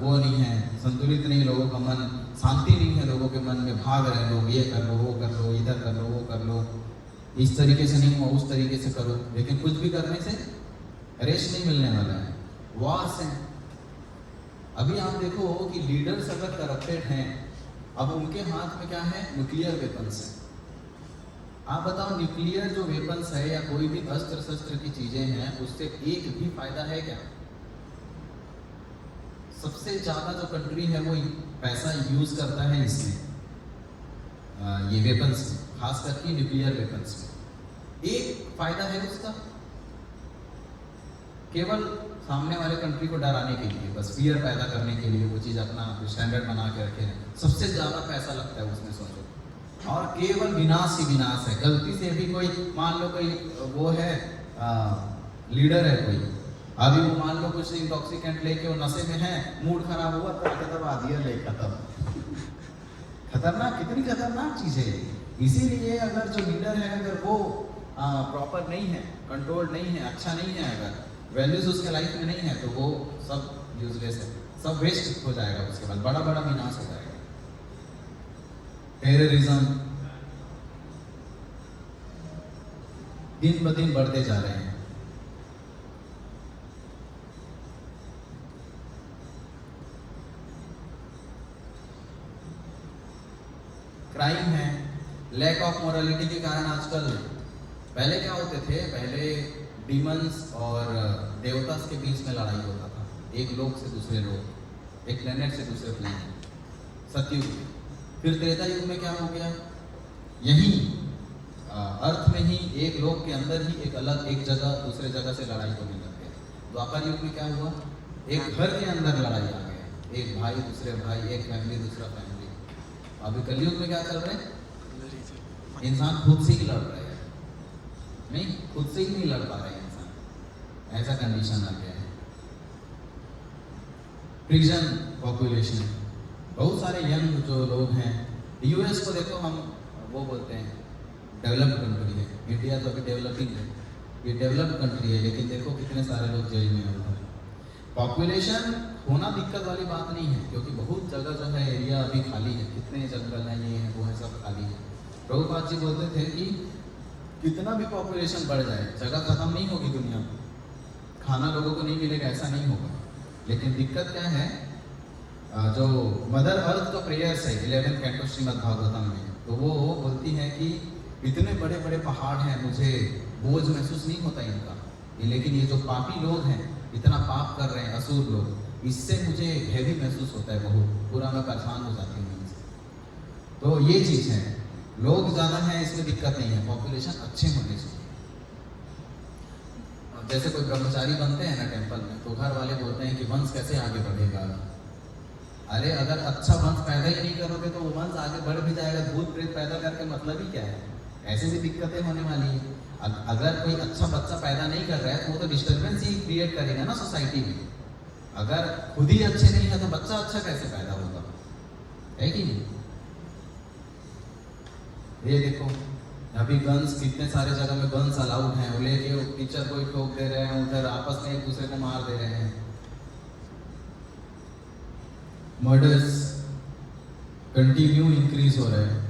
वो नहीं है, संतुलित नहीं, लोगों का मन, शांति नहीं है लोगों के मन में, भाग रहे लोग, ये कर लो, वो कर लो, इधर कर लो, वो कर लो, इस तरीके से नहीं हुआ उस तरीके से करो, लेकिन कुछ भी करने से रेस्ट नहीं मिलने वाला है। वॉर्स हैं, अभी आप देखो कि लीडर्स अगर करप्टेड हैं, अब उनके हाथ में क्या है, न्यूक्लियर वेपन्स है। आप बताओ, न्यूक्लियर जो वेपन्स है या कोई भी अस्त्र शस्त्र की चीजें हैं, उससे एक भी फायदा है क्या? सबसे ज्यादा जो कंट्री है वो पैसा यूज करता है इसमें, ये वेपन्स में, खास करके न्यूक्लियर वेपन्स में। एक फायदा है उसका, केवल सामने वाले कंट्री को डराने के लिए, बस फियर पैदा करने के लिए वो चीज़ अपना स्टैंडर्ड बना के रखे हैं, सबसे ज़्यादा पैसा लगता है उसमें, सोचो। और केवल विनाश ही विनाश है। गलती से भी कोई, मान लो कोई वो है लीडर है कोई, अभी वो मान लो कुछ इंटॉक्सिकेंट लेके वो नशे में है, मूड खराब हुआ तो आके दबा दिया, ले खत्म। खतरनाक, कितनी खतरनाक चीज़ है। इसीलिए अगर जो लीडर है, अगर वो प्रॉपर नहीं है, कंट्रोल नहीं है, अच्छा नहीं है, अगर वैल्यूज उसके लाइफ में नहीं है, तो वो सब यूजलेस है, सब वेस्ट हो जाएगा, उसके बाद बड़ा बड़ा विनाश हो जाएगा। टेररिज्म दिन ब दिन बढ़ते जा रहे हैं। क्राइम है, लैक ऑफ मोरालिटी के कारण आजकल, पहले क्या होते थे, पहले डीमंस और देवतास के बीच में लड़ाई होता था, एक लोक से दूसरे लोक, एक प्लेनेट से दूसरे प्लेनेट, सतयुग। फिर त्रेता युग में क्या हो गया, यही अर्थ में ही एक लोक के अंदर ही एक अलग एक जगह दूसरे जगह से लड़ाई होने लग गई। द्वापर युग में क्या हुआ, एक घर के अंदर लड़ाई आ गया, एक भाई दूसरे भाई, एक फैमिली दूसरा फैमिली। अभी कलयुग में क्या चल रहा है, इंसान खुद से ही लड़ रहे हैं, नहीं खुद से ही नहीं लड़ पा रहे इंसान, ऐसा कंडीशन आ गया है। प्रिजन पॉपुलेशन, बहुत सारे यंग जो लोग हैं, यूएस को देखो, हम वो बोलते हैं डेवलप्ड कंट्री है, इंडिया तो अभी डेवलपिंग है, ये डेवलप्ड कंट्री है, लेकिन देखो कितने सारे लोग जेल में हैं उधर। पॉपुलेशन होना दिक्कत वाली बात नहीं है, क्योंकि बहुत जगह जो है एरिया अभी खाली है, कितने जंगल हैं, ये है वो है, सब खाली है। प्रभुपाद जी बोलते थे कि कितना भी पॉपुलेशन बढ़ जाए, जगह खत्म नहीं होगी दुनिया में, खाना लोगों को नहीं मिलेगा, ऐसा नहीं होगा। लेकिन दिक्कत क्या है, जो मदर अर्थ का प्रेयर्स है 11 कैंटो श्रीमद् भागवतम में, तो वो बोलती है कि इतने बड़े बड़े पहाड़ हैं, मुझे बोझ महसूस नहीं होता इनका, लेकिन ये जो पापी लोग हैं, इतना पाप कर रहे हैं असुर लोग, इससे मुझे हैवी महसूस होता है बहुत, पूरा मैं परेशान हो जाती हूँ इनसे। तो ये चीज़ है, लोग ज़्यादा हैं इसमें दिक्कत नहीं है, पॉपुलेशन अच्छे होने चाहिए। जैसे कोई ब्रह्मचारी बनते हैं ना टेम्पल में, तो घर वाले बोलते हैं कि वंश कैसे आगे बढ़ेगा। अरे अगर अच्छा वंश पैदा ही नहीं करोगे तो वो वंश आगे बढ़ भी जाएगा, भूत प्रेत पैदा करके मतलब ही क्या है, ऐसे भी दिक्कतें होने वाली है। अगर कोई अच्छा बच्चा पैदा नहीं कर रहा है तो वो तो डिस्टर्बेंस ही क्रिएट करेगा ना सोसाइटी में। अगर खुद ही अच्छे नहीं है तो बच्चा अच्छा कैसे पैदा होगा, है कि नहीं। ये देखो अभी गन्स, कितने सारे जगह में गन्स अलाउड हैं, वो लेके टीचर को ही ठोक दे रहे हैं, उधर आपस में एक दूसरे को मार दे रहे हैं। मर्डर्स कंटिन्यू इंक्रीज हो रहे हैं।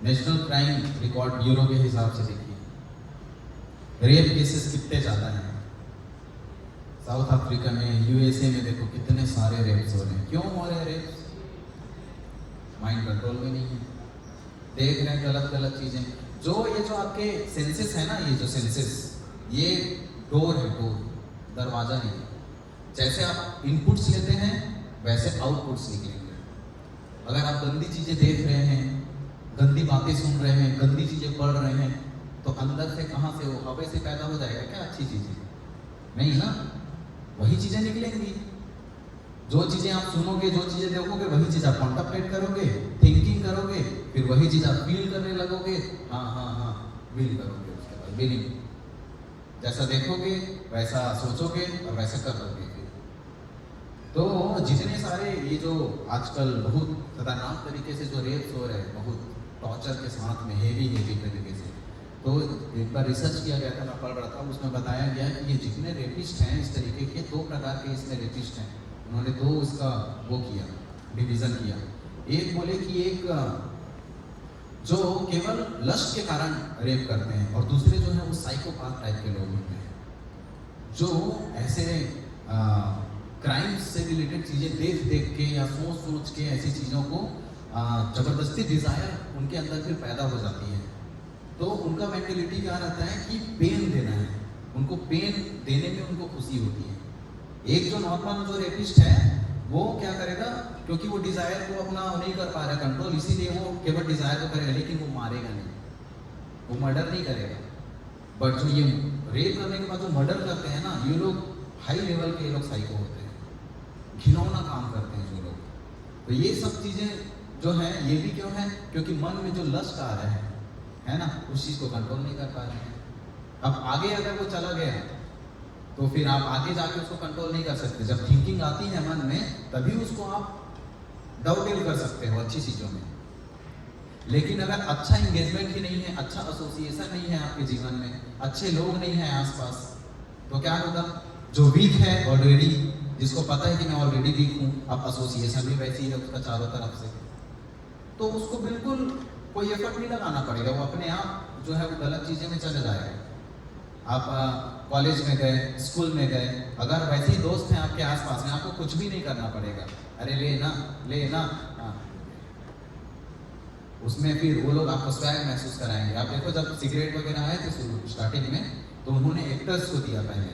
नेशनल क्राइम रिकॉर्ड ब्यूरो के हिसाब से देखिए, रेप केसेस कितने ज़्यादा हैं। साउथ अफ्रीका में, यूएसए में देखो कितने सारे रेप्स हो रहे हैं। क्यों हो रहे हैं रेप्स, माइंड कंट्रोल में नहीं है, देख रहे हैं गलत गलत चीज़ें। ये जो आपके सेंसेस है ना, ये जो सेंसेस, ये डोर है, डोर, दरवाजा नहीं है। जैसे आप इनपुट्स लेते हैं वैसे आउटपुट्स निकलेंगे। अगर आप गंदी चीज़ें देख रहे हैं, गंदी बातें सुन रहे हैं, गंदी चीज़ें पढ़ रहे हैं, तो अंदर से कहाँ से, वो हवा से पैदा हो जाएगा क्या अच्छी चीज़ें, नहीं ना, वही चीज़ें निकलेंगी। जो चीज़ें आप सुनोगे, जो चीज़ें देखोगे, वही चीज़ आप कॉन्टेम्पलेट करोगे, थिंकिंग करोगे, फिर वही चीज़ आप फील करने लगोगे। हाँ हाँ हाँ, फील करोगे, उसके बाद फीलिंग, जैसा देखोगे वैसा सोचोगे और वैसा करोगे। तो जितने सारे ये जो आजकल बहुत खतरनाक तरीके से जो रेप्स हो रहे हैं, बहुत टॉर्चर के साथ में, हेवी तरीके से, तो एक बार रिसर्च किया गया था, मैं पढ़ रहा था, उसमें बताया गया कि ये जितने रेपिस्ट हैं इस तरीके के, 2 प्रकार के इसमें रेपिस्ट हैं। उन्होंने 2 उसका वो किया, डिवीज़न किया। एक बोले कि एक जो केवल लस्ट के कारण रेप करते हैं, और दूसरे जो है वो साइकोपाथ टाइप के लोग होते हैं, जो ऐसे क्राइम्स से रिलेटेड चीज़ें देख देख के या सोच सोच के ऐसी चीज़ों को ज़बरदस्ती डिज़ायर उनके अंदर फिर पैदा हो जाती है। तो उनका मेंटेलिटी क्या रहता है कि पेन देना है, उनको पेन देने में उनको खुशी होती है। एक जो नॉर्मल जो रेपिस्ट है वो क्या करेगा, क्योंकि वो डिज़ायर को अपना नहीं कर पा रहा कंट्रोल, इसीलिए वो केवल डिज़ायर को करेगा, लेकिन वो मारेगा नहीं, वो मर्डर नहीं करेगा। बट जो ये रेप करने के बाद जो मर्डर करते हैं ना, ये लोग हाई लेवल के, ये लोग साइको होते हैं, घिनौना काम करते हैं जो लोग। तो ये सब चीज़ें जो हैं, ये भी क्यों है, क्योंकि मन में जो लस्ट आ रहा है ना, उस चीज़ को कंट्रोल नहीं कर पा रहे हैं। अब आगे अगर वो चला गया तो फिर आप आगे जाके उसको कंट्रोल नहीं कर सकते। जब थिंकिंग आती है मन में, तभी उसको आप डाउटेल कर सकते हो अच्छी चीज़ों में। लेकिन अगर अच्छा इंगेजमेंट ही नहीं है, अच्छा एसोसिएशन नहीं है आपके जीवन में, अच्छे लोग नहीं हैं आसपास, तो क्या होगा, जो वीक है ऑलरेडी, जिसको पता है कि मैं ऑलरेडी वीक हूँ, अब एसोसिएशन भी वैसी है उसका चारों तरफ से, तो उसको बिल्कुल कोई एफर्ट नहीं लगाना पड़ेगा, वो अपने आप जो है वो गलत चीज़ें में चले जाएगा। आप कॉलेज में गए, स्कूल में गए, अगर वैसे ही दोस्त हैं आपके आसपास में, आपको कुछ भी नहीं करना पड़ेगा, अरे ले ना हाँ, उसमें फिर वो लोग आपको स्वैग महसूस कराएंगे। आप देखो जब सिगरेट वगैरह आए थे स्टार्टिंग में, तो उन्होंने एक्टर्स को दिया पहले,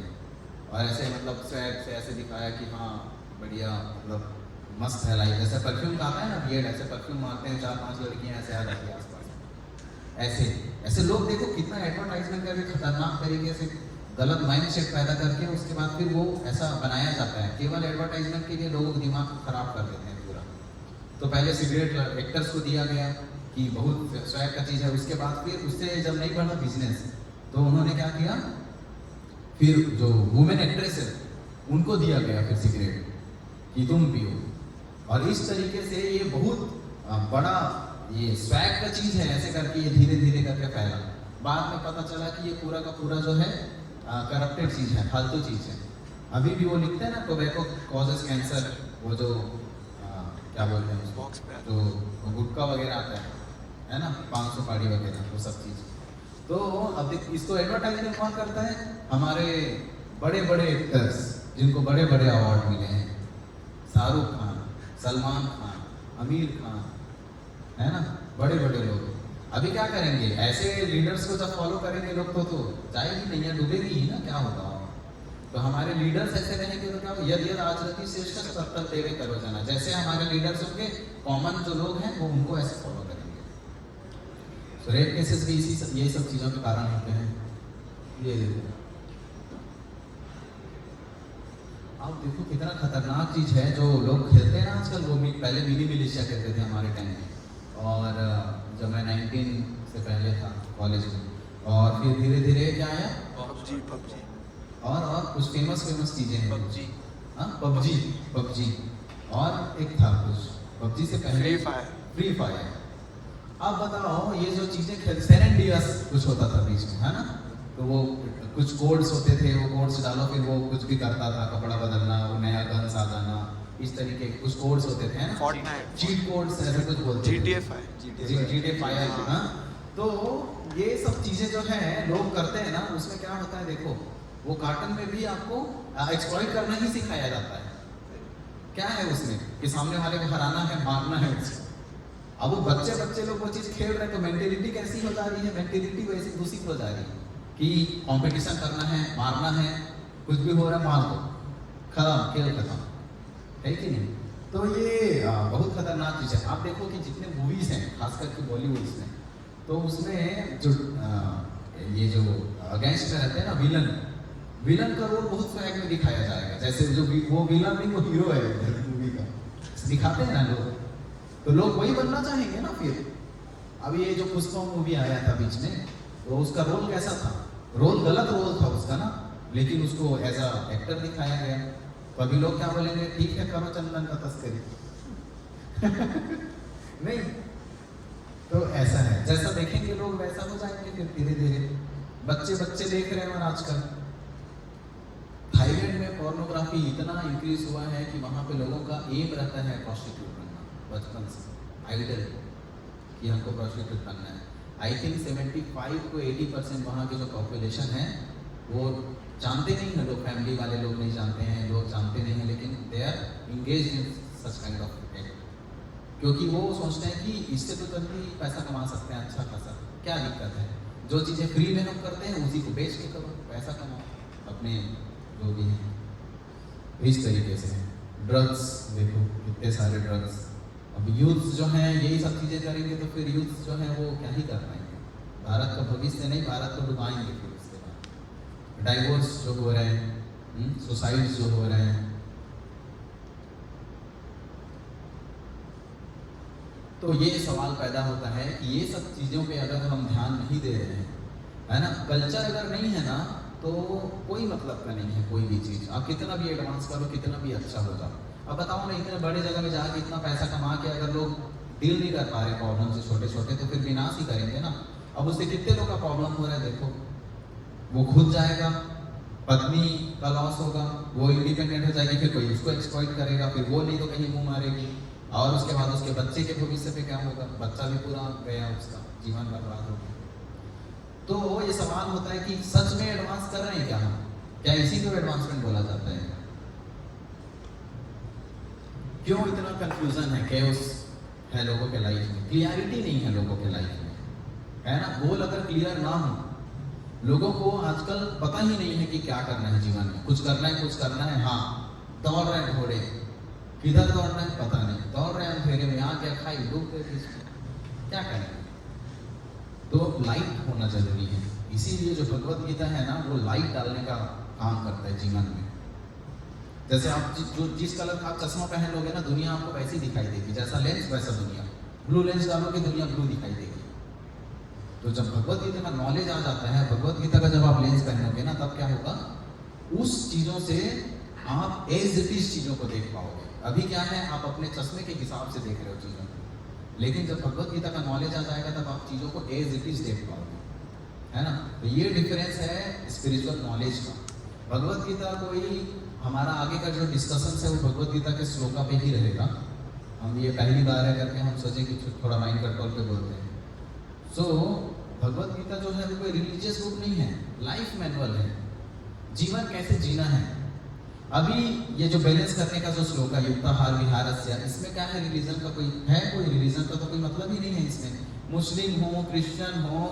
और ऐसे मतलब स्वैग से ऐसे दिखाया कि हाँ बढ़िया, मतलब मस्त है लाइफ। जैसे परफ्यूम का आता है ना, बियर्ड, ऐसे परफ्यूम मारते हैं, 4-5 लड़कियां ऐसे आ जाती है आसपास। ऐसे लोग देखो कितना एडवर्टाइजमेंट करके खतरनाक तरीके से गलत माइंडसेट पैदा करके उसके बाद फिर वो ऐसा बनाया जाता है, केवल एडवर्टाइजमेंट के लिए लोगों को दिमाग खराब कर देते हैं पूरा। तो पहले सिगरेट एक्टर्स को दिया गया कि बहुत स्वैग का चीज़ है, उसके बाद फिर उससे जब नहीं बढ़ा बिजनेस तो उन्होंने क्या किया, फिर जो वुमेन एक्ट्रेस है उनको दिया गया फिर सिगरेट कि तुम पियो। और इस तरीके से ये बहुत बड़ा ये स्वैग का चीज़ है, ऐसे करके ये धीरे धीरे करके फैला। बाद में पता चला कि ये पूरा का पूरा जो है करप्टेड चीज़ है, फालतू चीज़ है। अभी भी वो लिखते हैं ना, टोबैको कॉजेस कैंसर, वो जो क्या बोलते हैं उसको, जो गुटखा वगैरह आता है ना, 500 पाड़ी वगैरह, वो सब चीज़। तो अब इसको एडवर्टाइजमेंट कौन करता है, हमारे बड़े बड़े एक्टर्स जिनको बड़े बड़े अवार्ड मिले हैं, शाहरुख खान, सलमान खान, आमिर खान, है ना, बड़े बड़े लोग। अभी क्या करेंगे, ऐसे लीडर्स को जब फॉलो करेंगे लोग तो जाएगी नहीं है, डूबेगी ही ना, क्या होगा। तो हमारे लीडर्स ऐसे रहेंगे तो क्या होगा, यदि आचरती श्रेष्ठ तत्पर देवे करो जाना, जैसे हमारे लीडर्स होंगे, कॉमन जो लोग हैं वो उनको ऐसे फॉलो करेंगे। तो रेप केसेस भी यही सब चीज़ों के कारण होते हैं। ये देखो, आप देखो कितना खतरनाक चीज़ है जो लोग खेलते हैं ना आजकल। वो पहले मिनी मिलिशिया खेलते थे हमारे टाइम में, और जब मैं 19 से पहले था कॉलेज में, और फिर धीरे धीरे क्या आया, पबजी और कुछ फेमस चीज़ें हैं, पबजी, हाँ पबजी, और एक था कुछ पबजी से पहले फ्री फायर। अब बताओ, ये जो चीज़ें खेल, सेरेंडियस कुछ होता था बीच में, है ना, तो वो कुछ कोड्स होते थे, वो कोड्स डालो फिर वो कुछ भी करता था, कपड़ा बदलना, वो नया गन्स आ जाना, इस तरीके के कुछ कोड्स होते थे, है ना, चीट कोड्स ऐसे कुछ बोलते थे, GTA 5, हाँ। तो ये सब चीज़ें जो है लोग करते हैं ना, उसमें क्या होता है देखो, वो कार्टून में भी आपको एक्सप्लॉइट करना ही सिखाया जाता है। क्या है उसमें कि सामने वाले को हराना है, मारना है उसको। अब वो बच्चे लोग वो चीज़ खेल रहे हैं, तो मेंटेलिटी कैसी हो जा रही है, मेंटेलिटी वैसी दूषित हो जा रही है कि कंपटीशन करना है, मारना है, कुछ भी हो रहा है मार दो, खत्म, खेल खत्म, है कि नहीं। तो ये बहुत खतरनाक चीज़ है। आप देखो कि जितने मूवीज़ हैं खास करके बॉलीवुड में, तो उसमें जो ये जो अगेंस्ट में रहते हैं ना, विलन का रोल बहुत स्वैग में दिखाया जाएगा। जैसे जो वो विलन नहीं, वो हीरो है मूवी का, दिखाते हैं ना लोग, तो लोग वही बनना चाहेंगे ना फिर। अब ये जो पुष्पा मूवी आया था बीच में, तो उसका रोल कैसा था, रोल गलत रोल था उसका ना, लेकिन उसको एज अ एक्टर दिखाया गया। तो अभी लोग क्या बोलेंगे, ठीक है करो चंदन का तस्करी नहीं, तो ऐसा है, जैसा देखेंगे लोग वैसा हो जाएंगे फिर धीरे धीरे। बच्चे देख रहे हैं, और आजकल थाईलैंड में पोर्नोग्राफी इतना इंक्रीज हुआ है कि वहाँ पे लोगों का एम रहता है प्रोस्टिट्यूट बनना, बचपन से आइडल कि हमको प्रोस्टिट्यूट बनना है। आई थिंक 75 to 80% वहाँ की जो पॉपुलेशन है वो जानते नहीं हैं लोग, फैमिली वाले लोग नहीं जानते हैं, लोग जानते नहीं हैं, लेकिन they are engage in such kind of act, क्योंकि वो सोचते हैं कि इससे तो जल्दी पैसा कमा सकते हैं अच्छा खासा, क्या दिक्कत है, जो चीज़ें फ्री में हम करते हैं उसी को बेच के करो, पैसा कमाओ अपने जो भी है। इस तरीके से ड्रग्स देखो, कितने सारे ड्रग्स। अब यूथ जो हैं यही सब चीज़ें करेंगे तो फिर यूथ जो है वो क्या ही कर पाएंगे, भारत का भविष्य नहीं, भारत को डुबाएंगे। फिर उसके बाद डाइवोर्स जो हो रहे हैं, सुसाइड्स जो हो रहे हैं, तो ये सवाल पैदा होता है कि ये सब चीज़ों पे अगर हम ध्यान नहीं दे रहे हैं, है ना, कल्चर अगर नहीं है ना, तो कोई मतलब का नहीं है कोई भी चीज़। आप कितना भी एडवांस करो, कितना भी अच्छा हो जाओ, अब बताओ ना, इतने बड़े जगह में जाके इतना पैसा कमा के अगर लोग डील नहीं कर पा रहे प्रॉब्लम से छोटे छोटे, तो फिर विनाश ही करेंगे ना। अब उससे कितने लोग का प्रॉब्लम हो रहा है देखो, वो खुद जाएगा, पत्नी का लॉस होगा, वो इंडिपेंडेंट हो जाएगी, फिर कोई उसको एक्सप्लॉइट करेगा, फिर वो नहीं तो कहीं मुंह मारेगी, और उसके बाद उसके बच्चे के भविष्य पे क्या होगा, बच्चा भी पूरा गया, उसका जीवन बर्बाद हो गया। तो ये सवाल होता है कि सच में एडवांस कर रहे हैं क्या हम, क्या इसी को एडवांसमेंट बोला जाता है? क्यों इतना कंफ्यूजन है, कैओस है लोगों के लाइफ में, क्लियरिटी नहीं है लोगों के लाइफ में, है ना। गोल अगर क्लियर ना हो, लोगों को आजकल पता ही नहीं है कि क्या करना है जीवन में, कुछ करना है, हाँ दौड़ रहे हैं घोड़े, किधर दौड़ना है पता नहीं, दौड़ रहे हैं अंधेरे में, यहाँ क्या खाई डूब गए, क्या करेंगे। तो लाइट होना जरूरी है, इसीलिए जो भगवत गीता है ना, वो लाइट डालने का काम करता है जीवन में। जैसे आप जिस कलर का आप चश्मा पहन लोगे ना, दुनिया आपको वैसी दिखाई देगी, जैसा लेंस वैसा दुनिया। ब्लू लेंस डालोगे दुनिया ब्लू दिखाई देगी। तो जब भगवत गीता का नॉलेज आ जाता है, भगवत गीता का जब आप लेंस पहनोगे ना, तब क्या होगा, उस चीजों से आप एज इट इज चीजों को देख पाओगे। अभी क्या है, आप अपने चश्मे के हिसाब से देख रहे हो चीजों को, लेकिन जब भगवत गीता का नॉलेज आ जाएगा तब आप चीजों को एज इट इज देख पाओगे, है ना। तो ये डिफरेंस है स्पिरिचुअल नॉलेज का। भगवत गीता कोई हमारा आगे का जो डिस्कशन है वो भगवत गीता के श्लोका पे ही रहेगा। हम ये पहली बार है करके हम सोचे कि थोड़ा माइंड कंट्रोल पे बोलते हैं। सो भगवत गीता जो है वो कोई रिलीजियस बुक नहीं है, लाइफ मैनुअल है, जीवन कैसे जीना है। अभी ये जो बैलेंस करने का जो श्लोक है, युक्ताहार विहारस्य, इसमें क्या है, रिलीजन का कोई है, कोई रिलीजन का तो कोई मतलब ही नहीं है इसमें। मुस्लिम हो, क्रिश्चियन हो,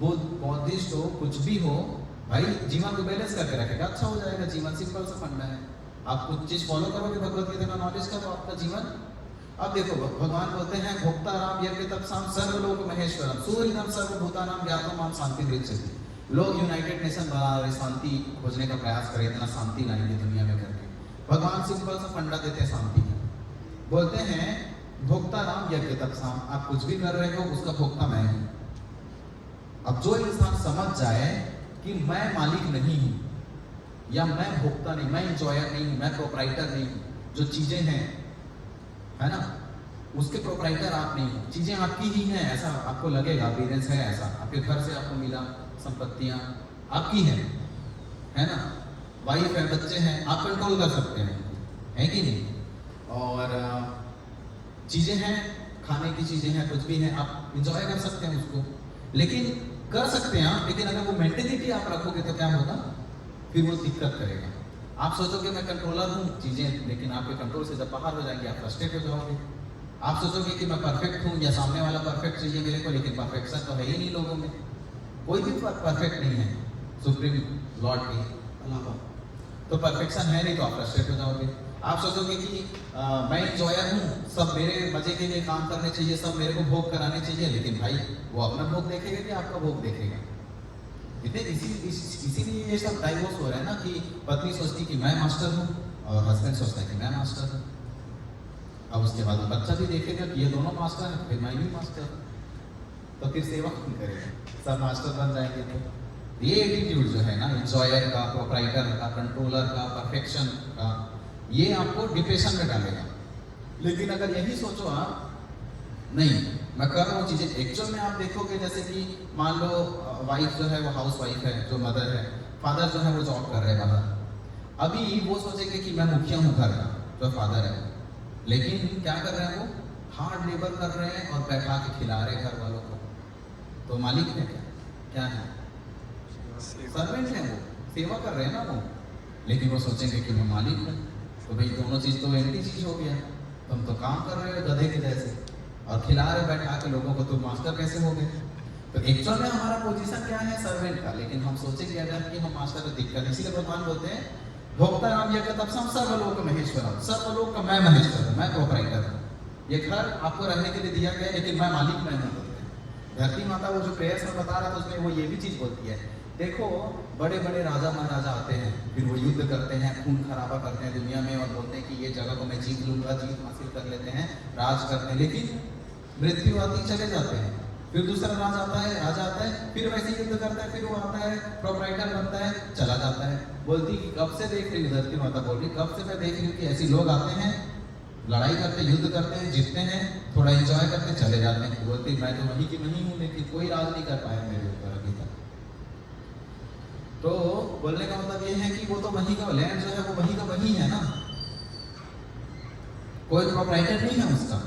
बुद्ध बौद्धिस्ट हो, कुछ भी हो, भाई जीवन को बैलेंस करके रखेगा, अच्छा हो जाएगा जीवन। सिंपल सा फंडा है। आप कुछ चीज फॉलो करोगे भगवत गीता का नॉलेज का, तो आपका जीवन। अब देखो भगवान बोलते हैं भोक्ता राम यज्ञ तपसाम सर्वलोक महेश्वरम सूर्यनम सर्वभूतानाम ज्ञातम शांति दृश्यति। लोग यूनाइटेड नेशन बना रहे, शांति खोजने का प्रयास करें, इतना शांति लाएंगे दुनिया में करके। भगवान सिंपल सा फंडा देते हैं शांति का। बोलते हैं भोक्ता राम यज्ञ तपसाम, आप कुछ भी कर रहे हो उसका भोक्ता मैं हूं। अब जो इंसान समझ जाए कि मैं मालिक नहीं हूं, या मैं भोक्ता नहीं, मैं इंजॉयर नहीं हूं, मैं प्रोप्राइटर नहीं हूं, जो चीजें हैं, है ना, उसके प्रोप्राइटर आप नहीं हो, चीजें आपकी ही हैं, ऐसा आपको लगेगा, अपीयरेंस है ऐसा, आपके घर से आपको मिला, संपत्तियां आपकी हैं, है ना, वाइफ है, बच्चे हैं, आप कंट्रोल कर सकते हैं, है कि नहीं। और चीजें हैं, खाने की चीजें हैं, कुछ भी है, आप इंजॉय कर सकते हैं उसको, लेकिन कर सकते हैं आप। लेकिन अगर वो मेंटेलिटी आप रखोगे तो क्या होगा, फिर वो दिक्कत करेगा। आप सोचोगे मैं कंट्रोलर हूँ चीजें, लेकिन आपके कंट्रोल से जब बाहर हो जाएंगे आप फ्रस्ट्रेट हो जाओगे। आप सोचोगे कि मैं परफेक्ट हूँ या सामने वाला परफेक्ट चाहिए मेरे को, लेकिन परफेक्शन तो है ही नहीं लोगों में, कोई भी परफेक्ट नहीं है सुप्रीम लॉर्ड के अलावा। तो परफेक्शन है नहीं तो आप फ्रस्ट्रेट हो जाओगे। आप सोचोगे कि मैं इंजॉयर हूँ, सब मेरे मजे के लिए काम करने चाहिए, सब मेरे को भोग कराने चाहिए, लेकिन भाई वो अपना भोग देखेगा कि आपका भोग देखेगा। इसीलिए ये सब डाइवोर्स हो रहा है ना, कि पत्नी सोचती कि मैं मास्टर हूँ और हस्बैंड सोचता है कि मैं मास्टर हूँ। अब उसके बाद बच्चा भी देखेगा कि ये दोनों मास्टर हैं, फिर मैं भी मास्टर, तो फिर सेवा कौन करेगा, सब मास्टर बन जाएंगे। तो ये एटीट्यूड जो है ना, इंजॉयर का, प्रोप्राइटर का, कंट्रोलर का, परफेक्शन का, ये आपको डिप्रेशन में डालेगा। लेकिन अगर यही सोचो आप, नहीं मैं कर रहा हूँ चीजें, एक्चुअल में आप देखोगे जैसे कि मान लो वाइफ जो है वो हाउस वाइफ है, जो मदर है, फादर जो है वो जॉब कर रहे हैं बाहर। अभी वो सोचेंगे कि मैं मुखिया हूँ घर का, जो फादर है, लेकिन क्या कर रहे हैं, वो हार्ड लेबर कर रहे हैं और बैठा के खिला रहे हैं घर वालों को। तो मालिक है क्या है, सर्वेंट है, वो सेवा कर रहे हैं ना वो, लेकिन वो सोचेंगे कि मैं मालिक हूँ। तो भाई दोनों चीज तो एंटी चीज हो गया, तुम तो काम कर रहे हो गधे के जैसे और खिला रहे बैठा के लोगों को, तो मास्टर कैसे हो गए। तो एक्चुअल में हमारा पोजीशन क्या है, सर्वेंट का, लेकिन हम सोचेंगे अगर कि हम मास्टर को दिक्कत। इसीलिए भगवान बोलते हैं भोक्ता राम यज्ञ तपसाम सर्वलोक महेश्वरम, सर्वलोक का मैं महेश्वर हूँ, मैं प्रोप्राइटर हूँ। ये घर आपको रहने के लिए दिया गया है, लेकिन मैं मालिक मैं नहीं बोलते। धरती माता वो जो प्रेयर्स में बता रहा था उसमें वो ये भी चीज बोलती है, देखो बड़े बड़े राजा महाराजा आते हैं, फिर वो युद्ध करते हैं, खून खराबा करते हैं दुनिया में, और बोलते हैं कि ये जगह को मैं जीत लूंगा, जीत हासिल कर लेते हैं, राज करते हैं, लेकिन मृत्यु आती चले जाते हैं। फिर दूसरा राजा आता है, फिर वैसे युद्ध करता है, फिर वो आता है, प्रोप्राइटर बनता है, चला जाता है। बोलती कब से देख रही हूँ, धरती माता बोल रही कब से मैं देख रही हूँ कि ऐसे लोग आते हैं, लड़ाई करते, युद्ध करते हैं, जीतते हैं, थोड़ा एंजॉय करते, चले जाते हैं। बोलती मैं तो वही की वही हूँ, लेकिन कोई राज नहीं कर पाया मेरे ऊपर अभी तक। तो बोलने का मतलब ये है कि वो तो वही का लैंड जो है वो वही का वही है ना, कोई प्रोप्राइटर नहीं है उसका,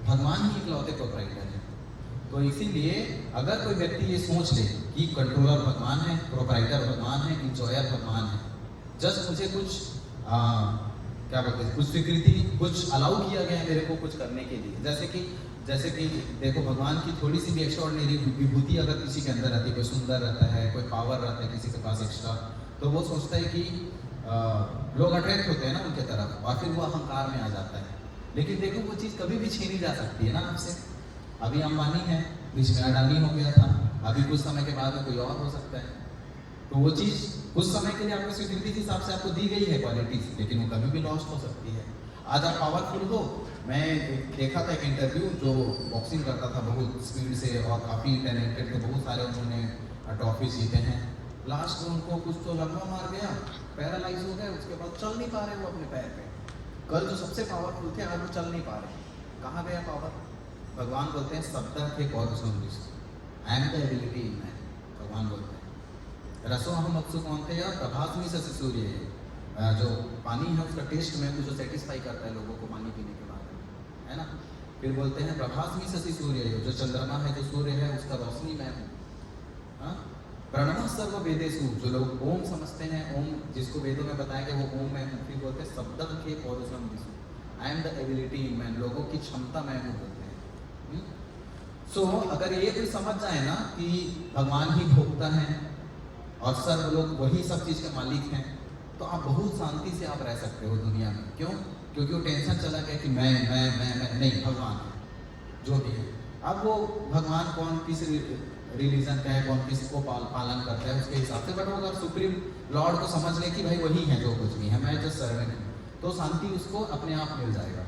भगवान ही इकलौते प्रोप्राइटर है। तो इसीलिए अगर कोई व्यक्ति ये सोच ले कि कंट्रोलर भगवान है, प्रोप्राइटर भगवान है, इंजॉयर भगवान है, जस्ट मुझे कुछ क्या बोलते हैं, कुछ स्वीकृति, कुछ अलाउ किया गया है मेरे को कुछ करने के लिए। जैसे कि देखो भगवान की थोड़ी सी भी एक्स्ट्राऑर्डिनरी विभूति अगर किसी के अंदर रहती है, कोई सुंदर रहता है, कोई पावर रहता है किसी के पास एक्स्ट्रा, तो वो सोचता है कि लोग अट्रैक्ट होते हैं ना उनके तरफ, और फिर वो अहंकार में आ जाता है। लेकिन देखो वो चीज़ कभी भी छीनी जा सकती है ना आपसे। अभी अंबानी है, बीच में अडानी हो गया था, अभी कुछ समय के बाद में कोई और हो सकता है। तो वो चीज़ कुछ समय के लिए आपको स्वीकृति के हिसाब से आपको दी गई है क्वालिटीज, लेकिन वो कभी भी लॉस्ट हो सकती है। आज आप पावरफुल हो। मैं देखा था एक इंटरव्यू, जो बॉक्सिंग करता था बहुत स्पीड से और काफ़ी टैलेंटेड थे, बहुत सारे उन्होंने ट्रॉफी जीते हैं। लास्ट में उनको कुछ तो लम्बा मार गया, पैरालाइज हो गए, उसके बाद चल नहीं पा रहे वो अपने पैर पे। कल जो सबसे पावरफुल थे आज वो चल नहीं पा रहे। कहाँ गया पावर? भगवान बोलते हैं सप्ताह के कौरसम I am the ability in man. भगवान बोलते हैं रसो हम अक्सु कौनते या प्रभासमी से सूर्य, जो पानी है उसका टेस्ट में कुछ सेटिस्फाई करता है लोगों को पानी पीने के बाद, है ना। फिर बोलते हैं प्रभासमी से सूर्य, जो चंद्रमा है, जो सूर्य है, उसका रोशनी मैं हूँ। हाँ, प्रणव सर्व वेदेशु, जो लोग ओम समझते हैं, ओम जिसको वेदों में बताया गया वो ओम मैं हूँ। फिर बोलते हैं शब्द के पौरुषम दिशु, I am the ability in man, लोगों की क्षमता मैं हूँ बोलते हैं। सो अगर ये कोई समझ जाए ना कि भगवान ही भोगता है और सर्व लोग वही सब चीज़ के मालिक हैं, तो आप बहुत शांति से आप रह सकते हो दुनिया में। क्यों? क्योंकि वो टेंशन चला गया कि मैं नहीं, भगवान है जो भी है। अब वो भगवान कौन किस रिलीजन का है, कौन किसको पालन करता है उसके हिसाब से, बट वो अगर सुप्रीम लॉर्ड को समझ ले कि भाई वही है जो कुछ भी है, मैं जस्ट सर्वेंट हूँ, तो शांति उसको अपने आप मिल जाएगा।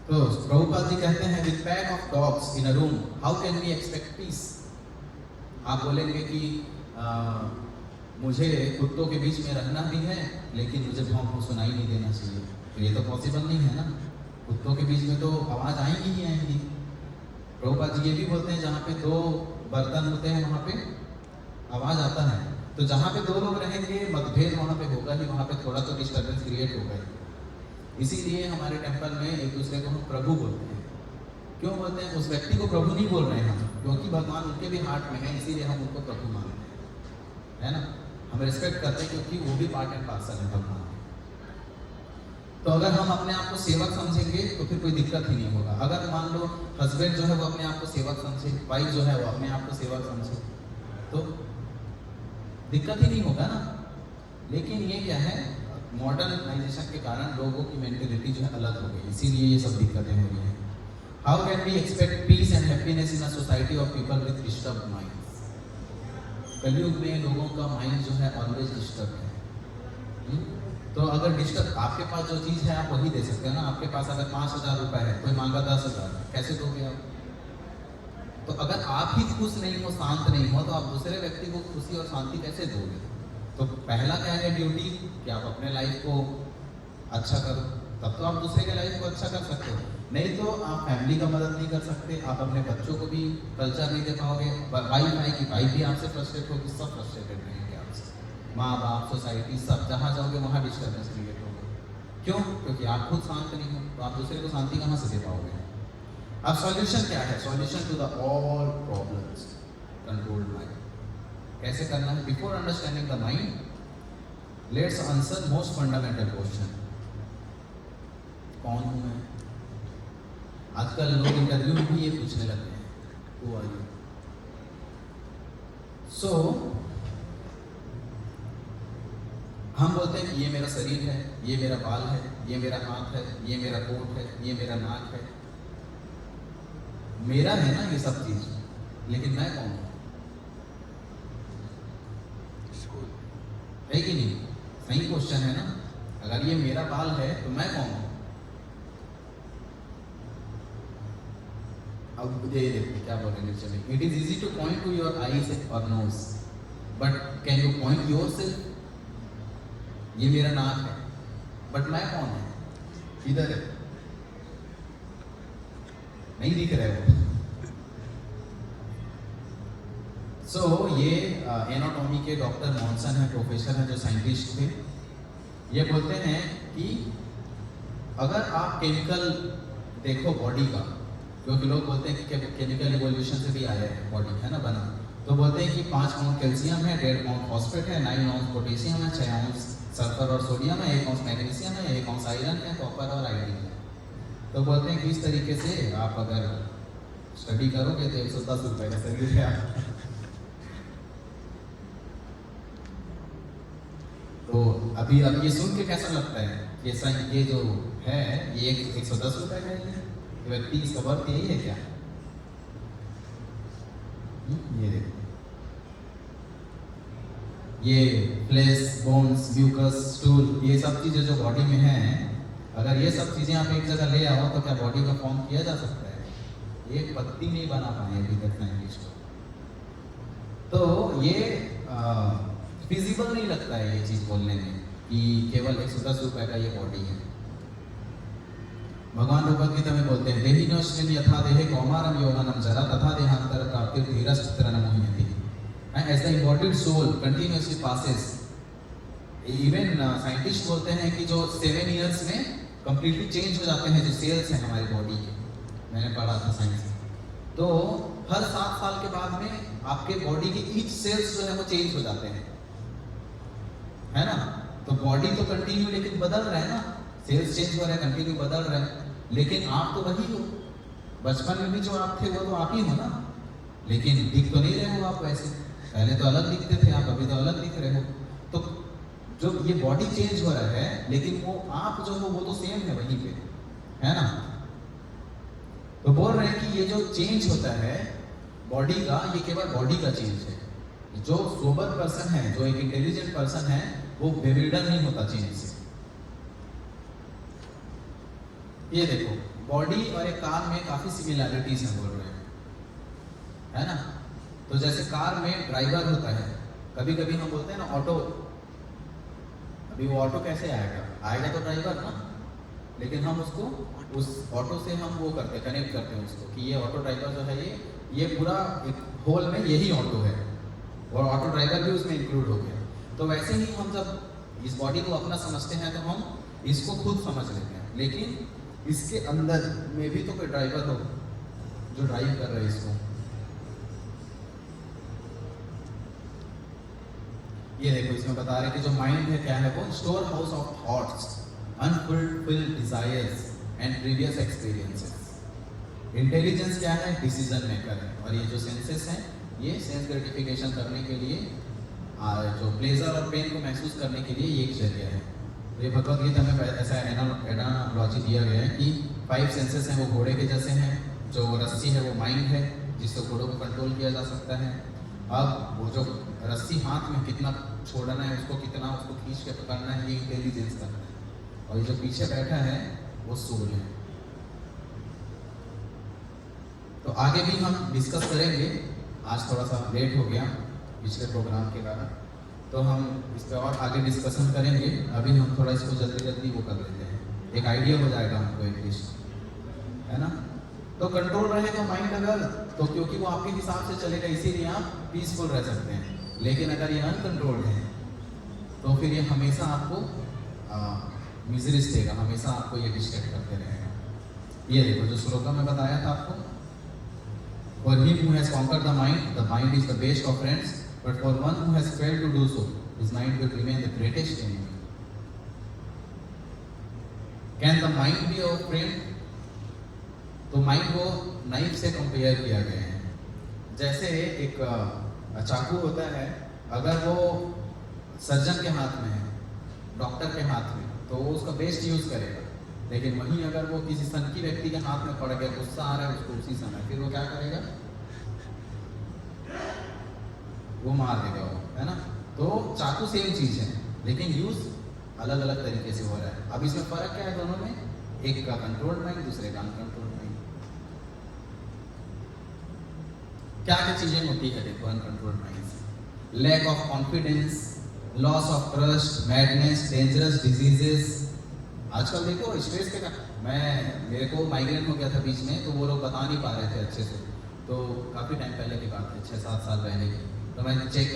तो प्रभुपाद जी कहते हैं with pack of dogs in a room how can we expect peace. आप बोलेंगे कि मुझे कुत्तों के बीच में रहना भी है, लेकिन मुझे भौंक सुनाई नहीं देना चाहिए, तो ये तो पॉसिबल नहीं है ना। कुत्तों के बीच में तो आवाज़ आएंगी ही आएंगी। प्रभुपाद जी ये भी बोलते हैं जहाँ पे दो बर्तन होते हैं वहाँ पे आवाज़ आता है, तो जहाँ पे दो लोग रहेंगे मतभेद वहाँ पे होगा ही, वहाँ पे थोड़ा तो डिस्टर्बेंस क्रिएट होगा ही। इसीलिए हमारे टेम्पल में एक दूसरे को हम प्रभु बोलते हैं। क्यों बोलते हैं? उस व्यक्ति को प्रभु नहीं बोल रहे हैं हम, क्योंकि भगवान उनके भी हार्ट में है, इसीलिए हम उनको प्रभु मानते हैं, है ना। हम रिस्पेक्ट करते हैं क्योंकि वो भी पार्ट एंड पार्सल है भगवान। तो अगर हम अपने आप को सेवक समझेंगे तो फिर कोई दिक्कत ही नहीं होगा। अगर मान लो हस्बैंड जो है वो अपने आप को सेवक समझे, वाइफ जो है वो अपने आप को सेवक समझे, तो दिक्कत ही नहीं होगा ना। लेकिन ये क्या है, मॉडर्नाइजेशन के कारण लोगों की मेंटेलिटी जो है अलग हो गई, इसीलिए ये सब दिक्कतें हो रही हैं। How can we expect peace and happiness in a society of people with disturb mind. कलयुग में लोगों का माइंड जो है ऑलवेज डिस्टर्ब है। तो अगर डिस्टर्ब, आपके पास जो चीज़ है आप वही दे सकते हैं ना। आपके पास अगर 5,000 रुपये है, कोई मांगा 10,000, कैसे दोगे आप? तो अगर आप ही खुश नहीं हो, शांत नहीं हो, तो आप दूसरे व्यक्ति को खुशी और शांति कैसे दोगे? तो पहला क्या है ड्यूटी, कि आप अपने लाइफ को अच्छा करो, तब तो आप दूसरे के लाइफ को अच्छा कर सकते हो। नहीं तो आप फैमिली का मदद नहीं कर सकते, आप अपने बच्चों को भी कल्चर नहीं दे पाओगे। वाइफ आएगी, वाइफ भी आपसे फ्रस्ट्रेट होगी, सब फ्रस्ट्रेटेड रहेंगे आपसे, माँ बाप, सोसाइटी, सब। जहाँ जाओगे वहाँ डिस्टर्बेंस क्रिएट होगा। क्यों? क्योंकि आप खुद शांत नहीं हो, तो आप दूसरे को शांति कहाँ से दे पाओगे? अब सॉल्यूशन क्या है? Solution to the all problems, controlled mind. कैसे करना है? Before understanding the mind, let's answer most fundamental question, कौन हूँ मैं? आजकल लोग इंटरव्यू में भी ये पूछने लगते हैं, हू आर यू? सो हम बोलते हैं कि ये मेरा शरीर है, ये मेरा बाल है, ये मेरा हाथ है, ये मेरा कोट है, ये मेरा नाक है, मेरा है ना ये सब चीज, लेकिन मैं कौन हूँ? है कि नहीं? सही क्वेश्चन है ना। अगर ये मेरा बाल है तो मैं कौन हूँ? अब ये देखो क्या बोल रहे हैं, it is easy to point to your eyes और nose, but can you point yourself? ये मेरा नाक है, बट मैं कौन है? इधर है, नहीं दिख रहा है वो। सो ये एनाटॉमी के डॉक्टर मॉन्सन है, प्रोफेसर है, जो साइंटिस्ट थे। ये बोलते हैं कि अगर आप केमिकल देखो बॉडी का, क्योंकि लोग बोलते हैं कि केमिकल इवोल्यूशन से भी आया है बॉडी, है ना, बना। तो बोलते हैं कि 5 पाउंड कैल्शियम है, 1.5 पाउंड फॉस्फेट है, 9 आउंस पोटेशियम है, 6 आउंस सल्फर और सोडियम है, 1 आउंस मैग्नीशियम है, 1 आउंस आयरन है, कॉपर और आयोडीन है। तो बोलते हैं कि इस तरीके से आप अगर स्टडी करोगे तो 110 रुपये का शरीर है। तो अभी ये सुन के कैसा लगता है? ये जो है ये 110 रुपये का है, व्यक्ति इसका वर्थ यही है क्या? ये देखो, ये फ्लेश, बोन्स, म्यूकस, स्टूल, ये सब चीजें जो बॉडी में हैं, अगर ये सब चीजें आप एक जगह ले आओ तो क्या बॉडी का फॉर्म किया जा सकता है? एक पत्ती नहीं बना पाए अभी तक साइंटिस्ट। तो ये फिजिबल नहीं लगता है ये चीज बोलने में कि केवल 110 रुपए का ये बॉडी है। भगवान भगवद गीता में बोलते हैं, देहिनोऽस्मिन् यथा देहे कौमारं यौवनं जरा तथा देहांतर प्राप्तिर्धीरस्थिर न मुह्यति। As the embodied soul continuously passes, even scientist बोलते हैं कि जो 7 years में completely चेंज हो जाते हैं जो सेल्स हैं हमारी बॉडी के, मैंने पढ़ा था साइंस में। तो हर 7 साल के बाद में आपके बॉडी के ईच सेल्स जो है वो चेंज हो जाते हैं, है ना? तो बॉडी तो कंटिन्यू लेकिन बदल रहा है ना, सेल्स चेंज हो रहे हैं, कंटिन्यू बदल रहे हैं, लेकिन आप तो वही हो। बचपन में भी जो आप थे वो तो आप ही हो ना, लेकिन दिख तो नहीं रहे हो आप वैसे। पहले तो अलग दिखते थे आप, अभी तो अलग दिख रहे हो। तो जो ये बॉडी चेंज हो रहा है, लेकिन वो आप जो हो वो तो सेम है वहीं पे, है ना? तो बोल रहे हैं कि ये जो चेंज होता है बॉडी का, ये केवल बॉडी का चेंज है। जो सोबर पर्सन है, जो एक इंटेलिजेंट पर्सन है, वो बेविल्डर नहीं होता चेंज से। ये देखो, बॉडी और एक कार में काफी सिमिलैरिटीज हैं, बोल रहे हैं, है ना? तो जैसे कार में ड्राइवर होता है, कभी कभी हम बोलते हैं ना ऑटो, अभी वो ऑटो कैसे आएगा? आएगा तो ड्राइवर ना, लेकिन हम उसको उस ऑटो से हम वो करते, कनेक्ट करते हैं उसको कि ये ऑटो ड्राइवर जो है ये पूरा एक होल में यही ऑटो है, और ऑटो ड्राइवर भी उसमें इंक्लूड हो गया। तो वैसे ही हम जब इस बॉडी को अपना समझते हैं तो हम इसको खुद समझ लेते हैं, लेकिन इसके अंदर में भी तो कोई ड्राइवर हो जो ड्राइव कर रहे हैं इसको। ये देखो, इसमें बता रहे कि जो माइंड है क्या है, वो store house of thoughts, unfulfilled desires and previous experiences. Intelligence क्या है? डिसीजन मेकर है। और ये जो सेंसेस हैं, ये सेंस ग्रेटिफिकेशन करने के लिए, जो प्लेजर और पेन को महसूस करने के लिए ये एक जरिया है। तो ये भगवद गीता में ऐसा एनालॉजी दिया गया है कि 5 सेंसेस हैं वो घोड़े के जैसे हैं, जो रस्सी है वो माइंड है जिससे घोड़ों को कंट्रोल किया जा सकता है। अब वो जो रस्सी हाथ में कितना छोड़ना है, उसको कितना उसको खींच के पकड़ना है, ये इंटेलिजेंस का है। और ये जो पीछे बैठा है वो सोल है। तो आगे भी हम डिस्कस करेंगे, आज थोड़ा सा लेट हो गया पिछले प्रोग्राम के कारण, तो हम इस पर और आगे डिस्कशन करेंगे। अभी हम थोड़ा इसको जल्दी जल्दी वो कर लेते हैं, एक आइडिया हो जाएगा हमको एटलीस्ट, है ना? तो कंट्रोल रहेगा माइंड अगर, तो क्योंकि वो आपके हिसाब से चलेगा, इसीलिए आप पीसफुल रह सकते हैं। लेकिन अगर ये अनकंट्रोल्ड है तो फिर ये हमेशा आपको मिजरीज देगा, हमेशा आपको ये डिस्ट्रैक्ट करते रहेगा। ये देखो जो श्लोका में बताया था आपको, For him who has conquered the mind is the best of friends, but for one who has failed to do so, his mind will remain the greatest enemy. Can the mind be our friend? तो mind को knife से compare किया गया है। जैसे एक चाकू होता है, अगर वो सर्जन के हाथ में है, डॉक्टर के हाथ में, तो वो उसका बेस्ट यूज करेगा। लेकिन वहीं अगर वो किसी सनकी व्यक्ति के हाथ में पड़ गया, गुस्सा आ रहा है उसको उसी समय, फिर वो क्या करेगा? वो मार देगा वो, है ना? तो चाकू सेम चीज है, लेकिन यूज अलग अलग तरीके से हो रहा है। अब इसमें फर्क क्या है दोनों में? एक का कंट्रोल्ड माइंड, दूसरे का अनकंट्रोल्ड माइंड। क्या क्या चीजें होती है देखो अनकंट्रोल्ड माइंड से? Lack of confidence, loss of trust, madness, dangerous diseases. आजकल देखो स्ट्रेस के, मेरे को माइग्रेन हो गया था बीच में, तो वो लोग बता नहीं पा रहे थे अच्छे से, तो काफ़ी टाइम पहले की बात है, 6-7 साल पहले की। तो मैंने चेक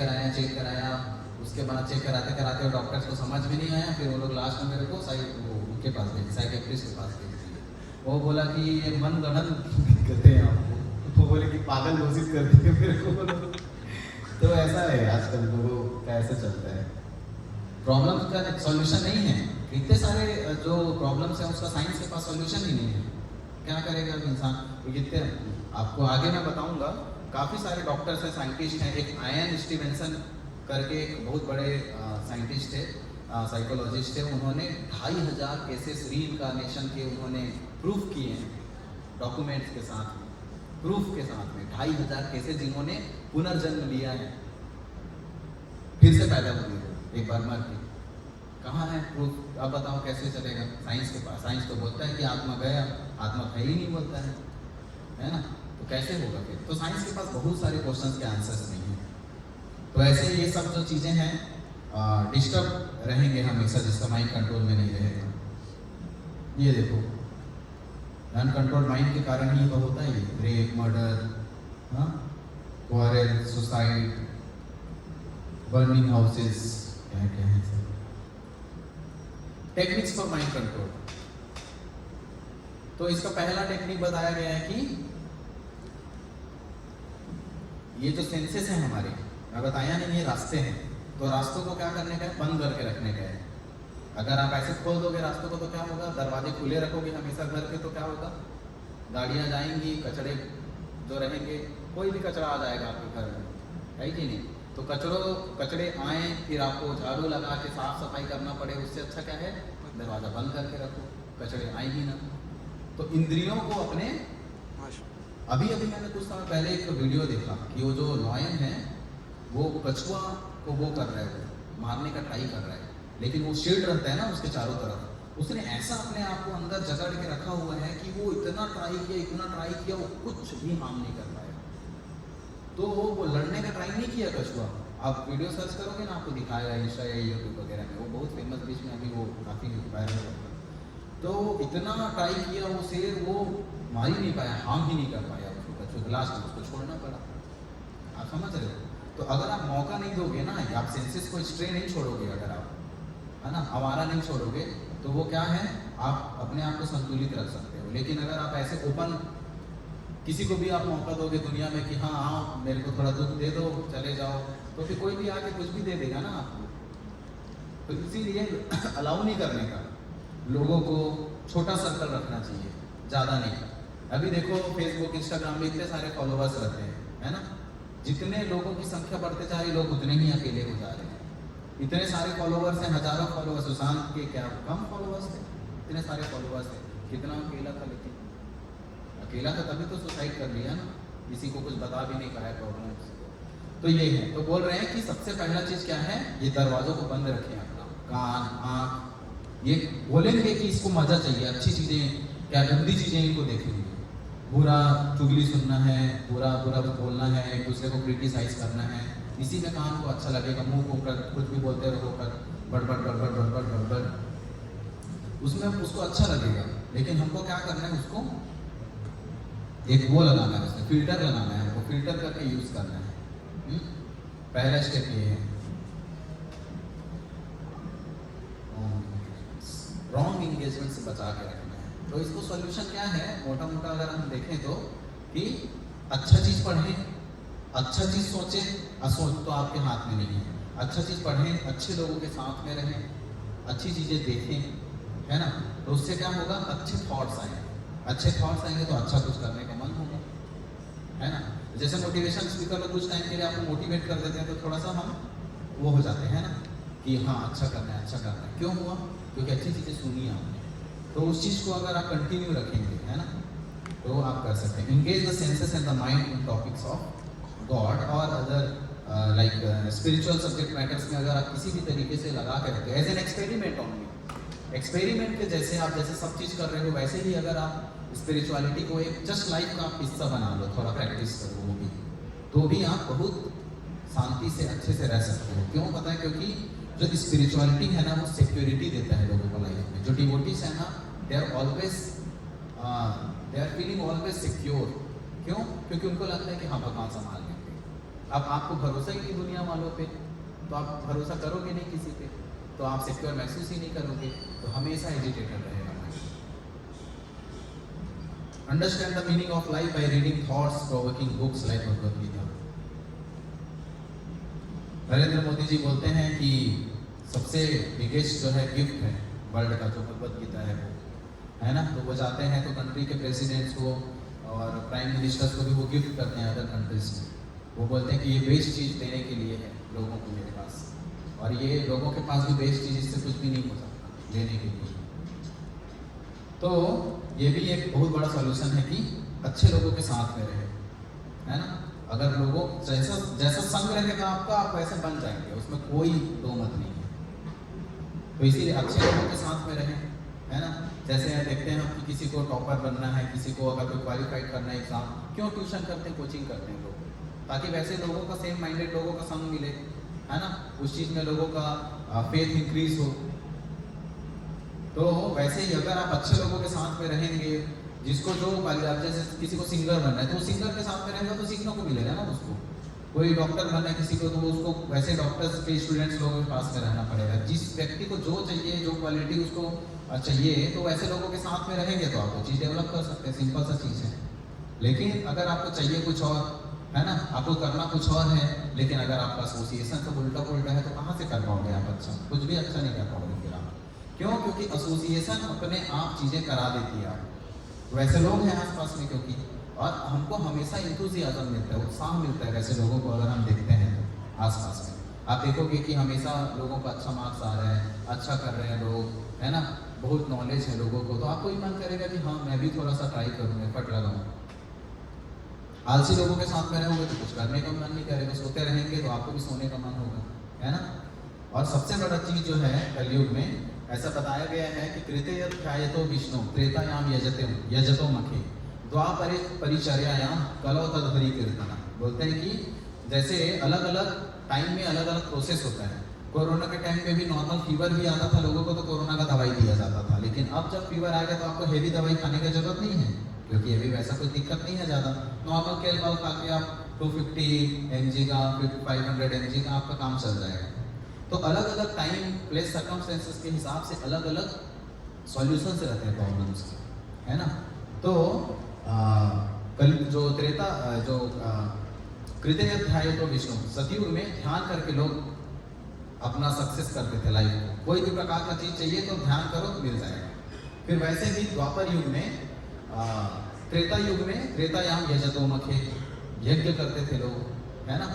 कराया, उसके बाद चेक कराते कराते डॉक्टर्स को समझ में नहीं आया, फिर वो लोग लास्ट में मेरे को उनके पास भेजे, साइकेट्रिस्ट के पास भेज दिए। वो बोला कि ये मन गणन कहते हैं आपको, वो बोले कि पागल घोषित कर दिए मेरे को। तो ऐसा है आजकल लोगों का, ऐसा चलता है। प्रॉब्लम का सॉल्यूशन नहीं है, इतने सारे जो प्रॉब्लम्स हैं उसका साइंस के पास सॉल्यूशन ही नहीं है। क्या करेगा इंसान? कितने आपको आगे मैं बताऊंगा, काफ़ी सारे डॉक्टर्स हैं, साइंटिस्ट हैं। एक आयन स्टीवेंसन करके एक बहुत बड़े साइंटिस्ट है, साइकोलॉजिस्ट है, उन्होंने 2500 केसेस री इनकार्नेशन के उन्होंने प्रूफ किए हैं डॉक्यूमेंट्स के साथ। प्रूफ के साथ में 2500 केसेस जिन्होंने पुनर्जन्म लिया है, फिर से पैदा हुए हो एक बार मर के, कहाँ है प्रूफ? अब बताओ कैसे चलेगा साइंस के पास? साइंस तो बोलता है कि आत्मा गया, आत्मा है ही नहीं बोलता है ना, तो कैसे होगा फिर? तो साइंस के पास बहुत सारे क्वेश्चंस के आंसर्स नहीं है। तो ऐसे ये सब जो चीज़ें हैं डिस्टर्ब रहेंगे हमेशा, जिसका माइंड कंट्रोल में नहीं रहेगा। ये देखो अनकंट्रोल्ड माइंड के कारण ही तो होता है rape, murder, quarrel, suicide, burning houses, क्या क्या है सब। Techniques for mind control. तो इसका पहला टेक्निक बताया गया है कि ये जो सेंसेस हैं हमारे, मैं बताया नहीं ये रास्ते हैं, तो रास्तों को क्या करने का है? बंद करके रखने का है। अगर आप ऐसे खोल दोगे रास्तों को तो क्या होगा? दरवाजे खुले रखोगे हमेशा घर के तो क्या होगा? गाड़ियाँ जाएंगी, कचड़े जो रहेंगे, कोई भी कचरा आ जाएगा आपके घर में, है कि नहीं? तो कचड़े आए, फिर आपको झाड़ू लगा के साफ सफाई करना पड़े, उससे अच्छा क्या है? दरवाज़ा बंद करके रखो, कचड़े आएंगी ना। तो इंद्रियों को अपने, अभी मैंने कुछ समय पहले एक वीडियो देखा कि वो जो लॉयन है वो कछुआ को वो कर रहा है, मारने का ट्राई कर रहा है, लेकिन वो शील्ड रहता है ना उसके चारों तरफ, उसने ऐसा अपने आप को अंदर जकड़ के रखा हुआ है कि वो इतना ट्राई किया, वो कुछ भी हार्म नहीं कर पाया। तो वो लड़ने का ट्राई नहीं किया कछुआ। आप वीडियो सर्च करोगे ना, आपको दिखाएगा इंस्टा या यूट्यूब वगैरह में, वो बहुत फेमस, बीच में अभी वो काफ़ी वायरल हुआ। तो इतना ट्राई किया वो शेर, वो मार ही नहीं पाया, हार्म ही नहीं कर पाया उसको, कछुआ लास्ट में उसको छोड़ना पड़ा। आप समझ रहे हो? तो अगर आप मौका नहीं दोगे ना, आप सेंसेस को स्ट्रे नहीं छोड़ोगे, अगर आप, है ना, आवारा नहीं छोड़ोगे, तो वो क्या है, आप अपने आप को संतुलित रख सकते हो। लेकिन अगर आप ऐसे ओपन, किसी को भी आप मौका दोगे दुनिया में कि हाँ आओ मेरे को थोड़ा दुख दे दो, चले जाओ, तो फिर कोई भी आके कुछ भी दे देगा ना आपको। तो इसीलिए अलाउ नहीं करने का, लोगों को छोटा सर्कल रखना चाहिए, ज़्यादा नहीं। अभी देखो फेसबुक, इंस्टाग्राम में इतने सारे फॉलोवर्स रहते हैं, है ना, जितने लोगों की संख्या बढ़ते जा रही, लोग उतने ही अकेले हो जा रहे हैं। इतने सारे फॉलोवर्स हैं, हजारों फॉलोवर्स, सुशांत के क्या कम फॉलोवर्स थे, इतने सारे फॉलोवर्स हैं, कितना अकेला था, लेकिन अकेला था तभी तो सुसाइड कर लिया ना, किसी को कुछ बता भी नहीं पाया प्रॉब्लम। तो ये है, तो बोल रहे हैं कि सबसे पहला चीज क्या है, ये दरवाजों को बंद रखें अपना, कान, आँख। ये बोलेंगे कि इसको मजा चाहिए, अच्छी चीजें क्या, गंदी चीजें इनको देखेंगे, बुरा चुगली सुनना है, बुरा बोलना है, एक दूसरे को क्रिटिसाइज करना है, इसी में कान को अच्छा लगेगा, मुंह को कर कुछ भी बोलते रहो, कर बड़बड़, उसमें उसको अच्छा लगेगा। लेकिन हमको क्या करना है, उसको एक वो लगाना है, उसमें फिल्टर लगाना है, हमको फिल्टर करके यूज करना है। पहला स्टेप ये है, रॉन्ग इंगेजमेंट से बचा के रखना है। तो इसको सॉल्यूशन क्या है, मोटा मोटा अगर हम देखें तो, कि अच्छा चीज पढ़ें, अच्छा चीज सोचें, असोच तो आपके हाथ में नहीं है। अच्छा चीज पढ़ें, अच्छे लोगों के साथ में रहें, अच्छी चीजें देखें, है ना, तो उससे क्या होगा, अच्छे थॉट्स आएंगे, अच्छे थॉट्स आएंगे तो अच्छा कुछ करने का मन होगा, है ना। जैसे मोटिवेशन स्पीकर लोग कुछ टाइम के लिए आपको मोटिवेट कर देते हैं, तो थोड़ा सा हम वो हो जाते हैं ना, कि हाँ अच्छा करना है, अच्छा करना है। क्यों हुआ? क्योंकि अच्छी चीज़ें सुनी आपने। तो उस चीज़ को अगर आप कंटिन्यू रखेंगे, है ना, तो आप कर सकते हैं। Engage the senses and the mind in topics of God और other like spiritual subject matters में अगर आप किसी भी तरीके से लगा के रखते हो, as an experiment only, experiment के जैसे आप जैसे सब चीज़ कर रहे हो, वैसे ही अगर आप स्पिरिचुअलिटी को एक जस्ट लाइफ का हिस्सा बना लो, थोड़ा प्रैक्टिस करो, वो भी तो भी आप बहुत शांति से अच्छे से रह सकते हो। क्यों पता है? क्योंकि जो स्पिरिचुअलिटी है ना, वो सिक्योरिटी देता है लोगों को लाइफ में। जो डिवोटीज है ना, they are feeling always secure. क्यों? क्योंकि उनको लगता है कि हाँ भगवान संभाल लेंगे। अब आपको भरोसा ही नहीं दुनिया वालों पे, तो आप भरोसा करोगे नहीं किसी पे, तो आप सिक्योर महसूस ही नहीं करोगे, तो हमेशा एजिटेटेड रहेगा। Understand the meaning of life by reading thoughts provoking books like Bhagavad Gita. Narendra Modi ji बोलते हैं कि सबसे बिगेस्ट जो है गिफ्ट है वर्ल्ड का, जो भगवद गीता है वो, है ना। तो वो जाते हैं तो कंट्री के प्रेसिडेंट्स को और प्राइम मिनिस्टर्स को भी वो गिफ्ट करते हैं अदर कंट्रीज में। वो बोलते हैं कि ये बेस्ट चीज़ देने के लिए है लोगों को मेरे पास, और ये लोगों के पास भी बेस्ट चीज़ इससे कुछ भी नहीं हो सकता लेने के लिए। तो ये भी एक बहुत बड़ा सॉल्यूशन है कि अच्छे लोगों के साथ में रहे, है ना। अगर लोगों जैसा जैसा संग रहेगा आपका, आप वैसे बन जाएंगे, उसमें कोई दो मत नहीं है। तो इसीलिए अच्छे लोगों के साथ में रहें, है ना। जैसे देखते हैं हम कि किसी को टॉपर बनना है, किसी को अगर कोई क्वालिफाइड करना है एग्जाम, क्यों ट्यूशन करते हैं, कोचिंग करते हैं लोग, ताकि वैसे लोगों का सेम माइंडेड लोगों का संग मिले, है ना, उस चीज़ में लोगों का फेथ इंक्रीज हो। तो वैसे ही अगर आप अच्छे लोगों के साथ में रहेंगे, जिसको जो आप जैसे किसी को सिंगर बनना है तो वो सिंगर के साथ में रहेगा तो सीखने को मिलेगा ना उसको। कोई डॉक्टर बनना है किसी को, तो उसको वैसे डॉक्टर्स के स्टूडेंट्स लोगों के पास में रहना पड़ेगा। जिस व्यक्ति को जो चाहिए, जो क्वालिटी उसको चाहिए, तो वैसे लोगों के साथ में रहेंगे तो आप वो चीज़ डेवलप कर सकते हैं। सिंपल सा चीज़ है। लेकिन अगर आपको चाहिए कुछ और, है ना, आपको करना कुछ और है, लेकिन अगर आपका एसोसिएशन तो उल्टा पुल्टा है, तो कहाँ से कर पाओगे आप अच्छा? कुछ भी अच्छा नहीं कर पाओगे फिर आप। क्यों? क्योंकि एसोसिएशन अपने आप चीज़ें करा देती है आप। वैसे लोग हैं आसपास में, क्योंकि और हमको हमेशा इंथुजियाज्म मिलता है, उत्साह मिलता है वैसे लोगों को अगर हम देखते हैं तो आसपास में। आप देखोगे कि हमेशा लोगों को अच्छा मार्क्स आ रहा है, अच्छा कर रहे हैं लोग, है ना, बहुत नॉलेज है लोगों को, तो आपको भी मन करेगा कि हाँ मैं भी थोड़ा सा ट्राई करूँ, एफर्ट लगाऊँ। आलसी लोगों के साथ में रहोगे तो कुछ करने का मन नहीं करेगा, सोते रहेंगे तो आपको भी सोने का मन होगा, है ना। और सबसे बड़ा चीज़ जो है कलयुग में ऐसा बताया गया है कि कृतयध्यायतो विष्णु त्रेतायाम यजतो मखे द्वापरे परिचर्यायाम कलौ तदहरि कीर्तना। बोलते हैं कि जैसे अलग अलग टाइम में अलग अलग प्रोसेस होता है। कोरोना के टाइम में भी नॉर्मल फीवर भी आता था लोगों को, तो कोरोना का दवाई दिया जाता था। लेकिन अब जब फीवर आ गया तो आपको हेवी दवाई खाने की जरूरत नहीं है, क्योंकि हेवी वैसा कोई दिक्कत नहीं है ज़्यादा। नॉर्मल कैलबाल खा के आप 250 mg का, 500 mg का आपका काम चल जाएगा। तो अलग अलग टाइम प्लेस सर्कमस्टेंसेस के हिसाब से अलग अलग सॉल्यूशंस रहते हैं प्रॉब्लम्स के, है ना। तो कल जो त्रेता जो कृतयध्यायतो विष्णु सतयुग में ध्यान करके लोग अपना सक्सेस करते थे लाइफ को। कोई भी प्रकार का चीज़ चाहिए तो ध्यान करो तो मिल जाएगा। फिर वैसे ही द्वापर युग में, त्रेता युग में त्रेतायाम यजतो मखे यज्ञ करते थे लोग, है ना।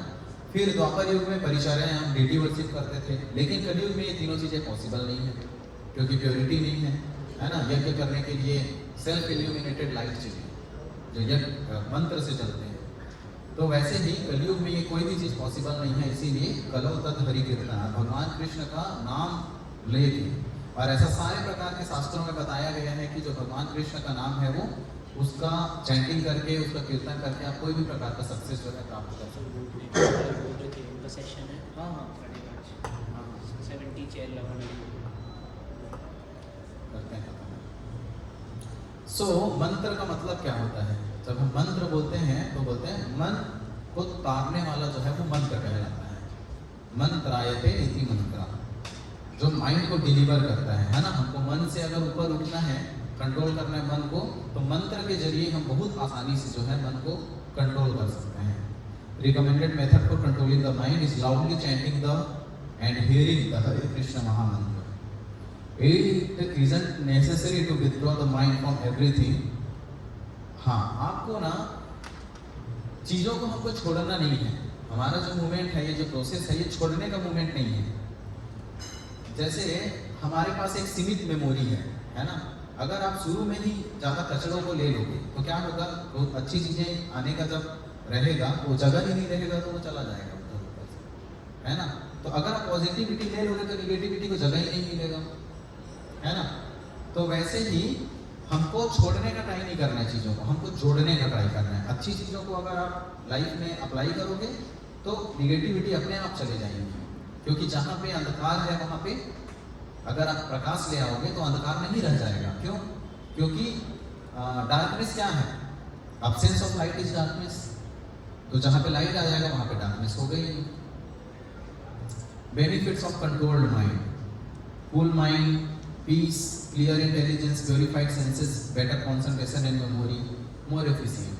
फिर द्वापर युग में परिचर्यायाम डेटी वर्शिप करते थे। लेकिन कलयुग में ये तीनों चीज़ें पॉसिबल नहीं है, क्योंकि प्योरिटी नहीं है ना। यज्ञ करने के लिए सेल्फ इल्यूमिनेटेड लाइट चाहिए जो यज्ञ मंत्र से चलते हैं। तो वैसे ही कलयुग में ये कोई भी चीज़ पॉसिबल नहीं है, इसीलिए कलौ तदहरि कीर्तना, भगवान कृष्ण का नाम लेके। और ऐसा सारे प्रकार के शास्त्रों में बताया गया है कि जो भगवान कृष्ण का नाम है वो उसका चैंटिंग करके, उसका कीर्तन करके आप कोई भी प्रकार का सक्सेस जो है प्राप्त कर सकते हैं। सेशन है, हाँ हाँ 70 चेयर लगाने करते हैं। सो मंत्र का मतलब क्या होता है? जब हम मंत्र बोलते हैं तो बोलते हैं मन को तारने वाला जो है वो मंत्र कहलाता है। मंत्रायते इति मंत्रा, जो माइंड को डिलीवर करता है ना। हमको मन से अगर ऊपर उठना है, कंट्रोल करना है मन को, तो मंत्र के जरिए हम बहुत आसानी से जो है मन को कंट्रोल कर सकते हैं। Recommended method for controlling the mind is loudly chanting the and hearing the Hare Krishna mahamantra. It isn't necessary to withdraw the mind from everything. हाँ, आपको ना चीज़ों को हमको छोड़ना नहीं है। हमारा जो मूवमेंट है, ये जो प्रोसेस है, ये छोड़ने का मूवमेंट नहीं है। जैसे हमारे पास एक सीमित मेमोरी है ना। अगर आप शुरू में ही ज़्यादा कचड़ों को ले लोगे तो क्या होगा, बहुत अच्छी चीज़ें आने का जब रहेगा वो जगह ही नहीं रहेगा, तो वो चला जाएगा उधर ऊपर से, है ना। तो अगर आप पॉजिटिविटी ले लोगे तो निगेटिविटी को जगह ही नहीं मिलेगा, है ना। तो वैसे ही हमको छोड़ने का ट्राई नहीं करना है चीज़ों को, हमको जोड़ने का ट्राई करना है। अच्छी चीज़ों को अगर आप लाइफ में अप्लाई करोगे तो निगेटिविटी अपने आप चले जाएंगी, क्योंकि जहाँ पे अंधकार है वहाँ पे अगर आप प्रकाश ले आओगे तो अंधकार नहीं रह जाएगा। क्यों? क्योंकि डार्कनेस क्या है? Absence of light is darkness. तो जहाँ पे लाइट आ जाएगा वहाँ पे डार्कनेस हो गई नहीं। Benefits of controlled mind: cool mind, peace, clear intelligence, purified senses, better concentration and memory, more efficient.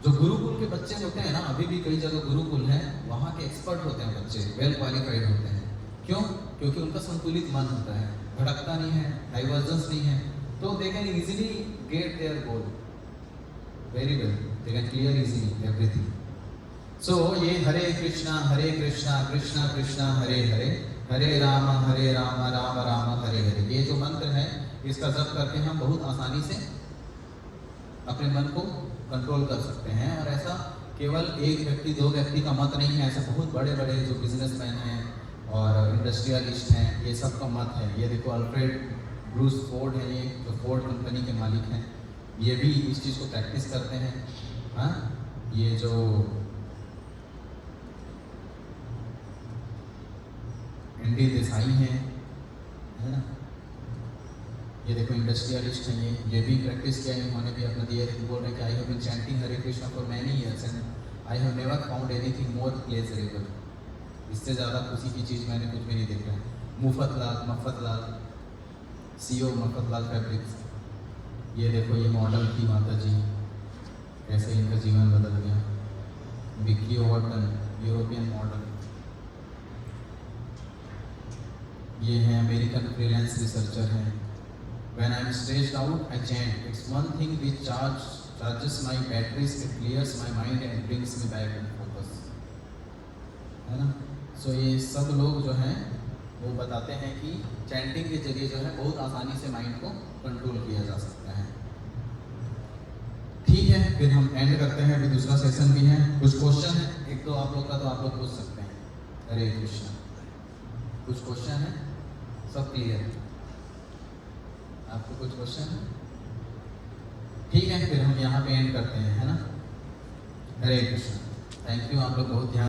जो गुरुकुल के बच्चे होते हैं ना, अभी भी कई जगह गुरुकुल है, वहाँ के एक्सपर्ट होते हैं बच्चे, वेल क्वालिफाइड होते हैं। क्यों? क्योंकि उनका संतुलित मन होता है, भटकता नहीं है, डाइवर्जेंस नहीं है, तो they can easily get their goal very well, they can clear easily everything. So ये हरे कृष्णा कृष्णा कृष्णा हरे हरे, हरे राम राम राम हरे हरे, ये जो मंत्र है इसका जप करके हम बहुत आसानी से अपने मन को कंट्रोल कर सकते हैं। और ऐसा केवल एक व्यक्ति दो व्यक्ति का मत नहीं है, ऐसे बहुत बड़े बड़े जो बिजनेसमैन हैं और इंडस्ट्रियलिस्ट हैं, ये सब का मत है। ये देखो अल्फ्रेड ब्रूस फोर्ड है, ये जो फोर्ड कंपनी के मालिक हैं, ये भी इस चीज़ को प्रैक्टिस करते हैं। हाँ, ये जो एनडी देसाई हैं, है ना, ये देखो इंडस्ट्रियलिस्ट हैं, ये भी प्रैक्टिस किया है इन्होंने भी अपना दिया। बोल रहे हैं कि I have been chanting Hare Krishna for many years and I have never found anything more pleasurable. इससे ज़्यादा खुशी की चीज़ मैंने कुछ भी नहीं देखा। मफतलाल CEO मफतलाल फैब्रिक्स, ये देखो ये मॉडल थी माता जी, कैसे इनका जीवन बदल गया। विक्की ओवरटन यूरोपियन मॉडल, ये है अमेरिकन फ्रीलांस रिसर्चर हैं। When I am stressed out, I chant. It's one thing which charges my batteries, it clears my mind and brings me back in focus. है ना? So ये सब लोग जो हैं वो बताते हैं कि चैंटिंग के जरिए जो है बहुत आसानी से माइंड को कंट्रोल किया जा सकता है। ठीक है, फिर हम एंड करते हैं। अभी दूसरा सेशन भी है, कुछ क्वेश्चन है एक दो आप लोग का, तो आप लोग पूछ सकते हैं। हरे कृष्णा, कुछ क्वेश्चन है? सब क्लियर? आपको कुछ क्वेश्चन है? ठीक है, फिर हम यहाँ पे एंड करते हैं, है ना। हरे कृष्णा, थैंक यू, आप लोग बहुत ध्यान